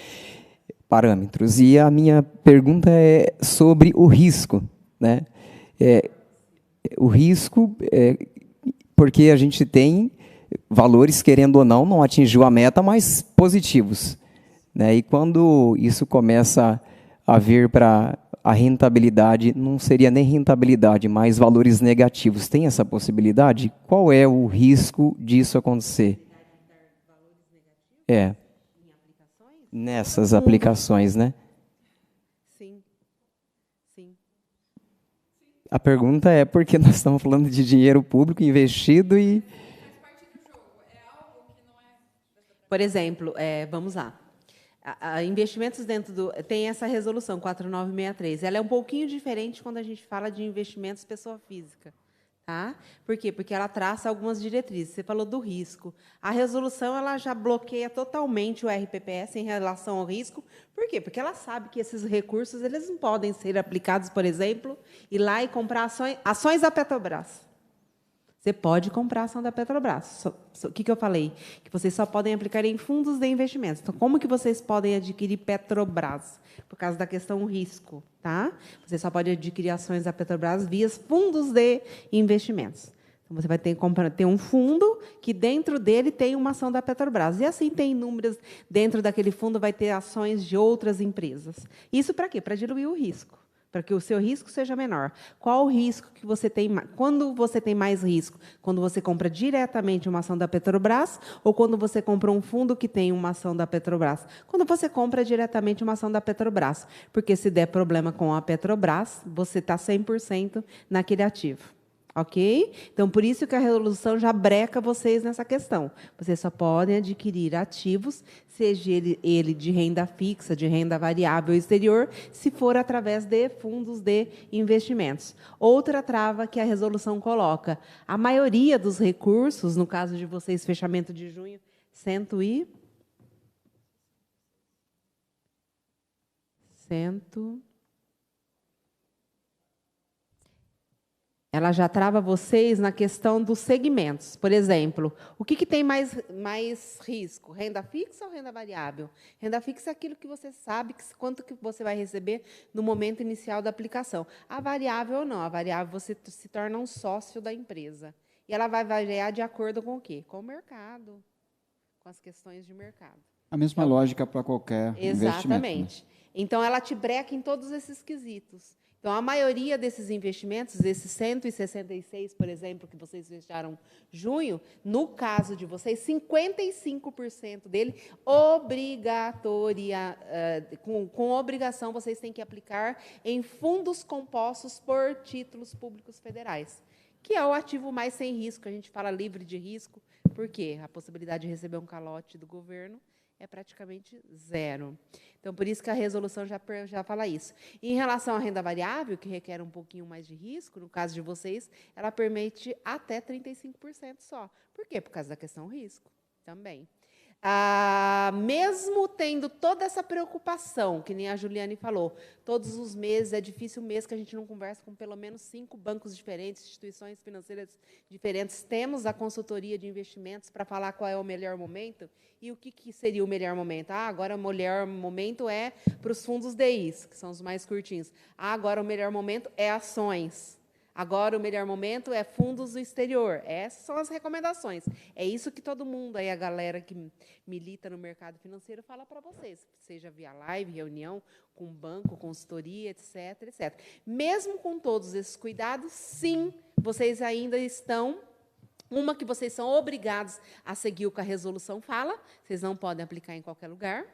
parâmetros. E a minha pergunta é sobre o risco, né? O risco, porque a gente tem valores, querendo ou não atingiu a meta, mas positivos, né? E quando isso começa a vir para a rentabilidade, não seria nem rentabilidade, mas valores negativos. Tem essa possibilidade? Qual é o risco disso acontecer? Nessas aplicações, né? Sim. Sim. A pergunta é porque nós estamos falando de dinheiro público investido e... Por exemplo, vamos lá. Investimentos dentro do... Tem essa resolução 4963. Ela é um pouquinho diferente quando a gente fala de investimentos pessoa física. Tá? Por quê? Porque ela traça algumas diretrizes. Você falou do risco. A resolução ela já bloqueia totalmente o RPPS em relação ao risco. Por quê? Porque ela sabe que esses recursos eles não podem ser aplicados, por exemplo, ir lá e comprar ações da Petrobras. Você pode comprar ação da Petrobras. O que eu falei? Que vocês só podem aplicar em fundos de investimentos. Então, como que vocês podem adquirir Petrobras? Por causa da questão risco. Tá? Você só pode adquirir ações da Petrobras via fundos de investimentos. Então, você vai ter um fundo que, dentro dele, tem uma ação da Petrobras. E, assim, tem inúmeras... Dentro daquele fundo, vai ter ações de outras empresas. Isso para quê? Para diluir o risco. Para que o seu risco seja menor. Qual o risco que você tem? Quando você tem mais risco? Quando você compra diretamente uma ação da Petrobras ou quando você compra um fundo que tem uma ação da Petrobras? Quando você compra diretamente uma ação da Petrobras. Porque se der problema com a Petrobras, você está 100% naquele ativo. Ok? Então, por isso que a resolução já breca vocês nessa questão. Vocês só podem adquirir ativos, seja ele de renda fixa, de renda variável exterior, se for através de fundos de investimentos. Outra trava que a resolução coloca, a maioria dos recursos, no caso de vocês, fechamento de junho, ela já trava vocês na questão dos segmentos. Por exemplo, o que tem mais risco? Renda fixa ou renda variável? Renda fixa é aquilo que você sabe quanto que você vai receber no momento inicial da aplicação. A variável não. A variável você se torna um sócio da empresa. E ela vai variar de acordo com o quê? Com o mercado, com as questões de mercado. A mesma lógica para qualquer investimento. Exatamente. Então, ela te breca em todos esses quesitos. Então, a maioria desses investimentos, desses 166, por exemplo, que vocês fecharam junho, no caso de vocês, 55% dele, com obrigação, vocês têm que aplicar em fundos compostos por títulos públicos federais, que é o ativo mais sem risco, a gente fala livre de risco, porque a possibilidade de receber um calote do governo é praticamente zero. Então, por isso que a resolução já fala isso. Em relação à renda variável, que requer um pouquinho mais de risco, no caso de vocês, ela permite até 35% só. Por quê? Por causa da questão risco também. Mesmo tendo toda essa preocupação, que nem a Juliane falou, todos os meses, é difícil o mês que a gente não conversa com pelo menos 5 bancos diferentes, instituições financeiras diferentes. Temos a consultoria de investimentos para falar qual é o melhor momento. E o que seria o melhor momento? Agora o melhor momento é para os fundos DIs, que são os mais curtinhos. Agora o melhor momento é ações. Agora, o melhor momento é fundos do exterior. Essas são as recomendações. É isso que todo mundo, aí a galera que milita no mercado financeiro, fala para vocês, seja via live, reunião, com banco, consultoria, etc, etc. Mesmo com todos esses cuidados, sim, vocês ainda estão Uma que vocês são obrigados a seguir o que a resolução fala, vocês não podem aplicar em qualquer lugar.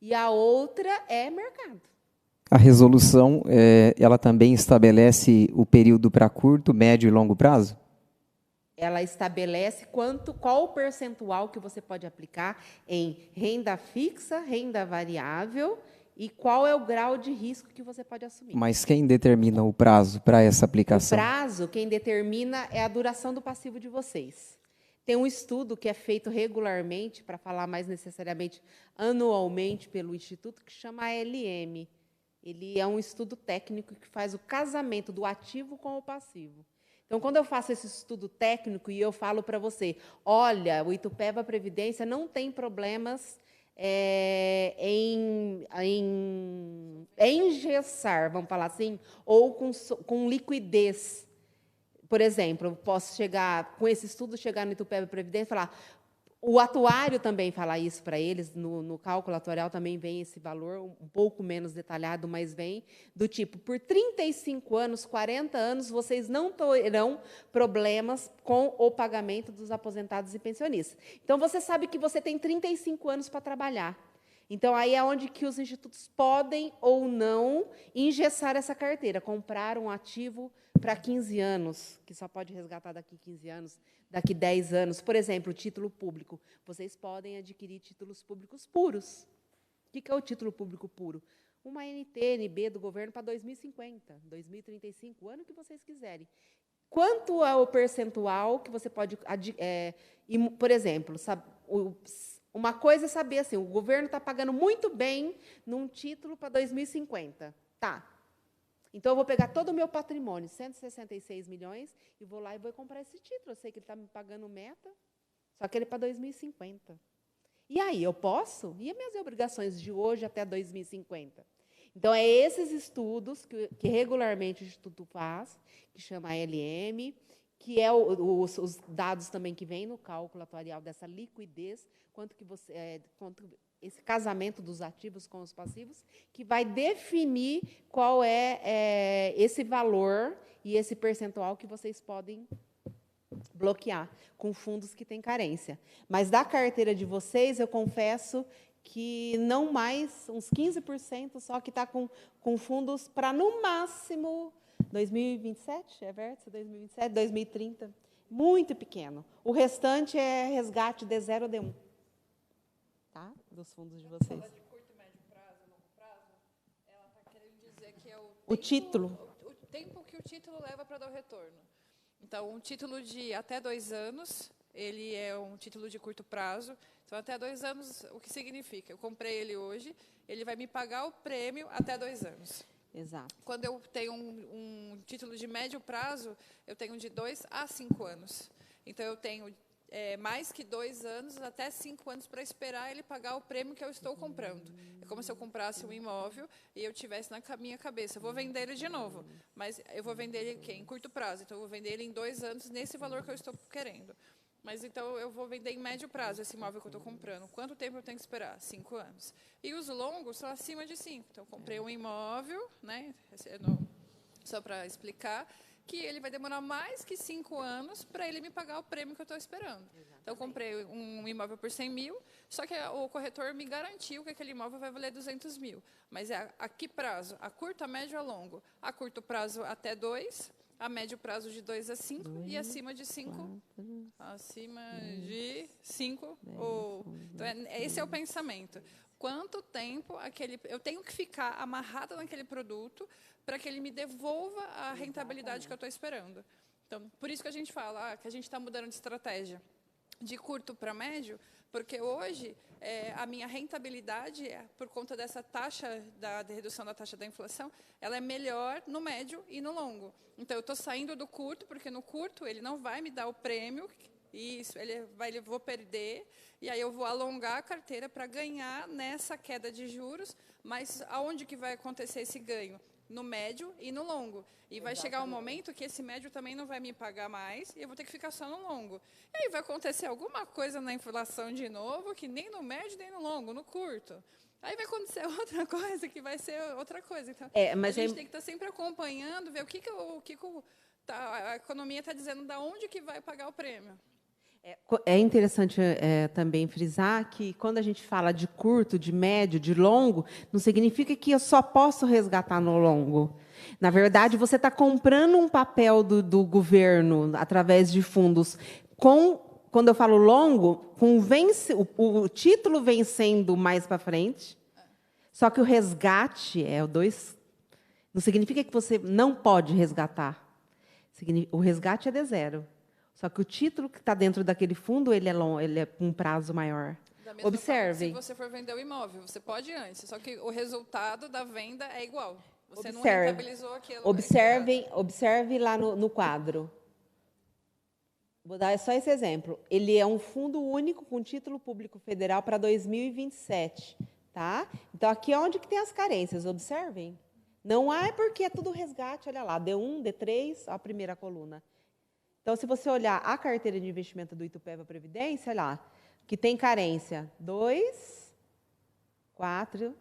E a outra é mercado. A resolução, ela também estabelece o período para curto, médio e longo prazo? Ela estabelece qual o percentual que você pode aplicar em renda fixa, renda variável e qual é o grau de risco que você pode assumir. Mas quem determina o prazo para essa aplicação? O prazo, quem determina é a duração do passivo de vocês. Tem um estudo que é feito regularmente, para falar mais necessariamente anualmente, pelo Instituto, que chama ALM. Ele é um estudo técnico que faz o casamento do ativo com o passivo. Então, quando eu faço esse estudo técnico e eu falo para você, olha, o Itupeva Previdência não tem problemas em engessar, vamos falar assim, ou com liquidez. Por exemplo, eu posso chegar, com esse estudo, chegar no Itupeva Previdência e falar, o atuário também fala isso para eles, no cálculo atuarial também vem esse valor, um pouco menos detalhado, mas vem, do tipo, por 35 anos, 40 anos, vocês não terão problemas com o pagamento dos aposentados e pensionistas. Então, você sabe que você tem 35 anos para trabalhar. Então, aí é onde que os institutos podem ou não engessar essa carteira, comprar um ativo para 15 anos, que só pode resgatar daqui 15 anos, daqui 10 anos. Por exemplo, o título público. Vocês podem adquirir títulos públicos puros. O que é o título público puro? Uma NT, do governo para 2050, 2035, o ano que vocês quiserem. Quanto é o percentual que você pode... por exemplo, uma coisa é saber, assim, o governo está pagando muito bem num título para 2050. Tá. Então, eu vou pegar todo o meu patrimônio, 166 milhões, e vou lá e vou comprar esse título. Eu sei que ele está me pagando meta, só que ele é para 2050. E aí, eu posso? E as minhas obrigações de hoje até 2050? Então, é esses estudos que regularmente o Instituto faz, que chama ALM, que é os dados também que vêm no cálculo atuarial dessa liquidez, quanto esse casamento dos ativos com os passivos, que vai definir qual é esse valor e esse percentual que vocês podem bloquear com fundos que têm carência. Mas da carteira de vocês, eu confesso que não mais, uns 15% só que está com fundos para, no máximo, 2027, é vértice? 2027, 2030. Muito pequeno. O restante é resgate D0 ou D1. Tá? Dos fundos de vocês. De curto, médio prazo, longo prazo, ela está querendo dizer que é o título. O tempo que o título leva para dar o retorno. Então, um título de até 2 anos, ele é um título de curto prazo. Então, até 2 anos, o que significa? Eu comprei ele hoje, ele vai me pagar o prêmio até 2 anos. Exato. Quando eu tenho um título de médio prazo, eu tenho de 2 a 5 anos. Então, eu tenho mais que 2 anos, até 5 anos, para esperar ele pagar o prêmio que eu estou comprando. É como se eu comprasse um imóvel e eu tivesse na minha cabeça, eu vou vender ele de novo, mas eu vou vender ele em curto prazo, então eu vou vender ele em 2 anos nesse valor que eu estou querendo. Mas então eu vou vender em médio prazo esse imóvel que eu estou comprando. Quanto tempo eu tenho que esperar? 5 anos. E os longos são acima de 5. Então, eu comprei um imóvel, né, só para explicar, que ele vai demorar mais que 5 anos para ele me pagar o prêmio que eu estou esperando. Exatamente. Então, eu comprei um imóvel por 100 mil, só que o corretor me garantiu que aquele imóvel vai valer 200 mil. Mas a que prazo? A curto, a médio ou a longo? A curto prazo até 2, a médio prazo de 2 a 5 e acima de 5. Acima de 5. Então, esse é o pensamento. Quanto tempo eu tenho que ficar amarrada naquele produto para que ele me devolva a rentabilidade que eu estou esperando. Então, por isso que a gente fala que a gente está mudando de estratégia de curto para médio, porque hoje a minha rentabilidade, por conta dessa taxa de redução da taxa da inflação, ela é melhor no médio e no longo. Então, eu estou saindo do curto, porque no curto ele não vai me dar o prêmio, isso, eu vou perder, e aí eu vou alongar a carteira para ganhar nessa queda de juros, mas aonde que vai acontecer esse ganho? No médio e no longo. E vai chegar um momento que esse médio também não vai me pagar mais e eu vou ter que ficar só no longo. E aí vai acontecer alguma coisa na inflação de novo, que nem no médio nem no longo, no curto. Aí vai acontecer outra coisa, que vai ser outra coisa. Então, mas a gente tem que estar sempre acompanhando, ver o que a economia está dizendo da onde que vai pagar o prêmio. É interessante também frisar que, quando a gente fala de curto, de médio, de longo, não significa que eu só posso resgatar no longo. Na verdade, você está comprando um papel do governo através de fundos. Quando eu falo longo, o título vencendo mais para frente, só que o resgate é o 2. Não significa que você não pode resgatar. O resgate é de zero. Só que o título que está dentro daquele fundo, ele é um prazo maior. Observe. Se você for vender o imóvel, você pode ir antes, só que o resultado da venda é igual. Você não rentabilizou aquilo. Observe lá no quadro. Vou dar só esse exemplo. Ele é um fundo único com título público federal para 2027. Tá? Então, aqui é onde que tem as carências. Observem. Não é porque é tudo resgate. Olha lá, D1, D3, a primeira coluna. Então, se você olhar a carteira de investimento do Itupeva Previdência, olha lá, que tem carência 2, 4,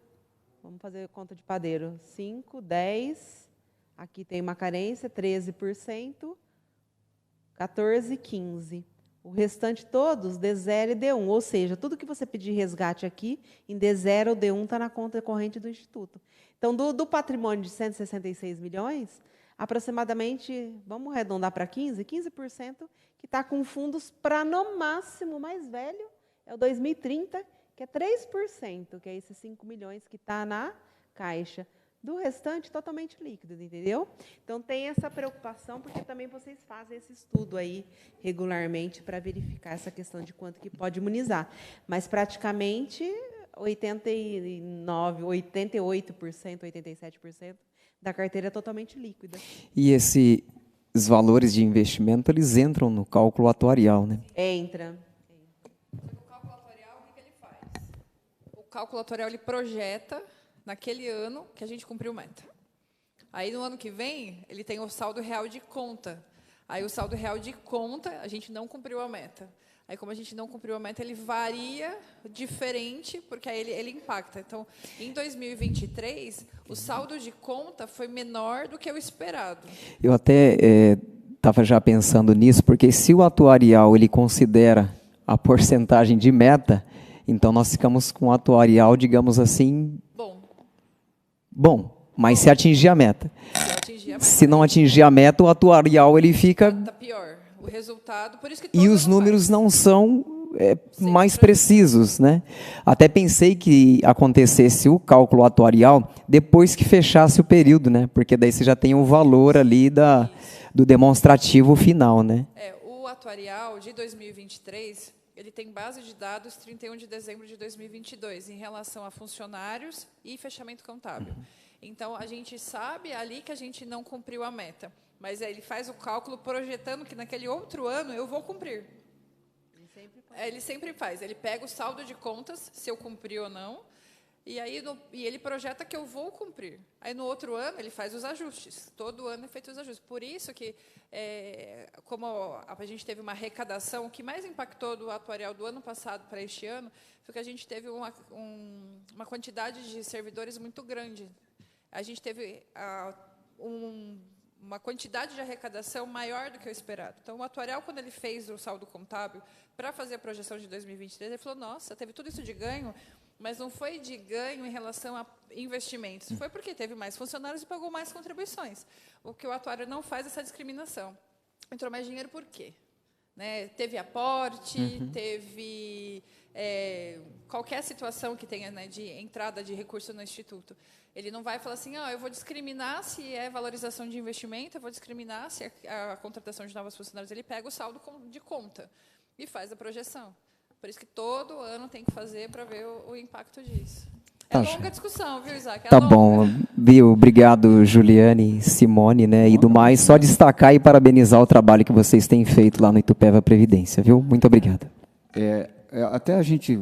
vamos fazer conta de padeiro, 5, 10, aqui tem uma carência, 13%, 14, 15%. O restante todos, D0 e D1, ou seja, tudo que você pedir resgate aqui, em D0 ou D1 está na conta corrente do Instituto. Então, do patrimônio de 166 milhões, aproximadamente, vamos arredondar para 15% que está com fundos para, no máximo, mais velho, é o 2030, que é 3%, que é esses 5 milhões que está na Caixa. Do restante, totalmente líquido, entendeu? Então, tem essa preocupação, porque também vocês fazem esse estudo aí regularmente para verificar essa questão de quanto que pode imunizar. Mas, praticamente, 89%, 88%, 87% da carteira é totalmente líquida. E esses valores de investimento, eles entram no cálculo atuarial, né? Entra. O cálculo atuarial, o que ele faz? O cálculo atuarial, ele projeta naquele ano que a gente cumpriu meta. Aí, no ano que vem, ele tem o saldo real de conta. Aí, o saldo real de conta, a gente não cumpriu a meta. Aí, como a gente não cumpriu a meta, ele varia diferente, porque aí ele impacta. Então, em 2023, o saldo de conta foi menor do que o esperado. Eu até estava já pensando nisso, porque se o atuarial ele considera a porcentagem de meta, então nós ficamos com o atuarial, digamos assim... Bom, mas se atingir a meta. Se não atingir a meta, o atuarial ele fica... Tá pior. O resultado, por isso que e os números não são mais precisos, né? Até pensei que acontecesse o cálculo atuarial depois que fechasse o período, né? Porque daí você já tem o valor ali do demonstrativo final, né? O atuarial de 2023, ele tem base de dados 31 de dezembro de 2022, em relação a funcionários e fechamento contábil. Então, a gente sabe ali que a gente não cumpriu a meta, mas ele faz o cálculo projetando que naquele outro ano eu vou cumprir. Ele sempre faz. Ele pega o saldo de contas, se eu cumpri ou não, e aí ele projeta que eu vou cumprir. Aí, no outro ano, ele faz os ajustes. Todo ano é feito os ajustes. Por isso que, como a gente teve uma arrecadação, o que mais impactou do atuarial do ano passado para este ano foi que a gente teve uma quantidade de servidores muito grande. A gente teve uma quantidade de arrecadação maior do que o esperado. Então, o atuarial, quando ele fez o saldo contábil para fazer a projeção de 2023, ele falou, nossa, teve tudo isso de ganho, mas não foi de ganho em relação a investimentos. Foi porque teve mais funcionários e pagou mais contribuições. O que o atuário não faz essa discriminação. Entrou mais dinheiro por quê? Né? Teve aporte, teve qualquer situação que tenha, né, de entrada de recurso no Instituto. Ele não vai falar assim, eu vou discriminar se é valorização de investimento, eu vou discriminar se é a contratação de novos funcionários. Ele pega o saldo de conta e faz a projeção. Por isso que todo ano tem que fazer para ver o impacto disso. É longa discussão, viu, Isaac? Tá bom, viu? Obrigado, Juliane, Simone, né? E do mais, só destacar e parabenizar o trabalho que vocês têm feito lá no Itupeva Previdência, viu? Muito obrigado. Até a gente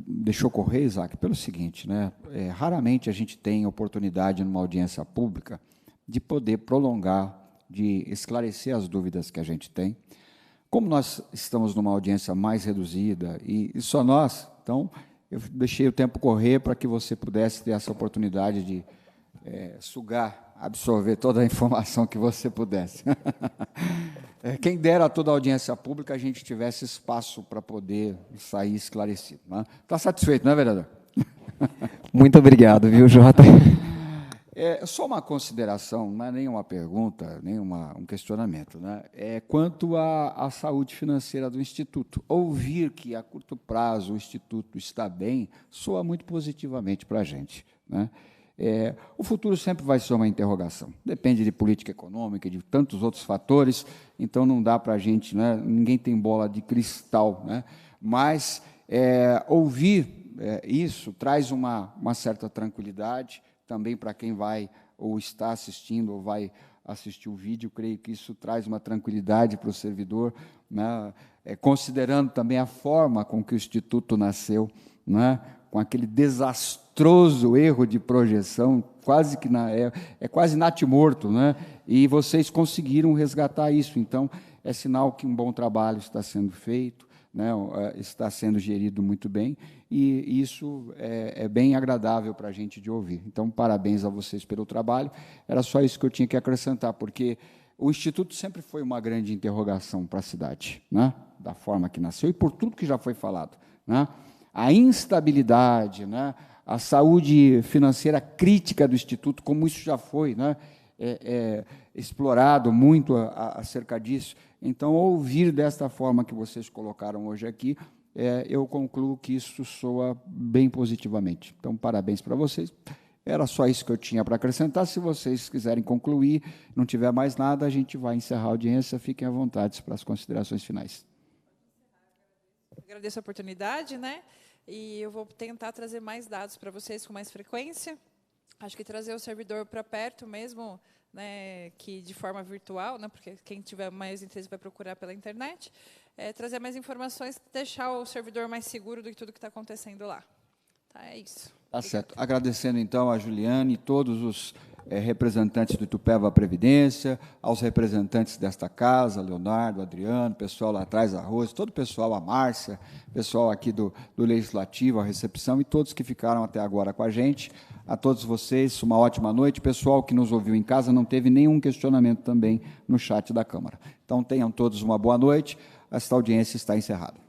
deixou correr, Isaac, pelo seguinte, né? Raramente a gente tem oportunidade numa audiência pública de poder prolongar, de esclarecer as dúvidas que a gente tem. Como nós estamos numa audiência mais reduzida e só nós, então eu deixei o tempo correr para que você pudesse ter essa oportunidade de sugar, absorver toda a informação que você pudesse. Quem dera a toda a audiência pública a gente tivesse espaço para poder sair esclarecido. Está satisfeito, não é, vereador? Muito obrigado, viu, Jota? Só uma consideração, não é nenhuma pergunta, nem um questionamento, né? Quanto à saúde financeira do Instituto. Ouvir que, a curto prazo, o Instituto está bem, soa muito positivamente para a gente, né? O futuro sempre vai ser uma interrogação. Depende de política econômica, de tantos outros fatores, então não dá para a gente, né? Ninguém tem bola de cristal, né? Mas ouvir isso traz uma certa tranquilidade, também para quem vai ou está assistindo ou vai assistir o vídeo, creio que isso traz uma tranquilidade para o servidor, né? Considerando também a forma com que o Instituto nasceu, né? Com aquele desastroso erro de projeção, quase que quase natimorto, né? E vocês conseguiram resgatar isso. Então, é sinal que um bom trabalho está sendo feito, né? Está sendo gerido muito bem, e isso é bem agradável para a gente de ouvir. Então, parabéns a vocês pelo trabalho. Era só isso que eu tinha que acrescentar, porque o Instituto sempre foi uma grande interrogação para a cidade, né? Da forma que nasceu e por tudo que já foi falado, né? A instabilidade, né? A saúde financeira crítica do Instituto, como isso já foi, né? Explorado muito acerca disso. Então, ouvir desta forma que vocês colocaram hoje aqui, eu concluo que isso soa bem positivamente. Então, parabéns para vocês. Era só isso que eu tinha para acrescentar. Se vocês quiserem concluir, não tiver mais nada, a gente vai encerrar a audiência. Fiquem à vontade para as considerações finais. Agradeço a oportunidade, né? E eu vou tentar trazer mais dados para vocês com mais frequência. Acho que trazer o servidor para perto mesmo, né, que de forma virtual, né, porque quem tiver mais interesse vai procurar pela internet, trazer mais informações, deixar o servidor mais seguro do que tudo que está acontecendo lá. Tá, é isso. Tá certo. Agradecendo, então, a Juliane e todos os representantes do Itupeva Previdência, aos representantes desta casa, Leonardo, Adriano, pessoal lá atrás, a Rose, todo o pessoal, a Márcia, pessoal aqui do Legislativo, a recepção, e todos que ficaram até agora com a gente. A todos vocês, uma ótima noite. Pessoal que nos ouviu em casa, não teve nenhum questionamento também no chat da Câmara. Então, tenham todos uma boa noite. Esta audiência está encerrada.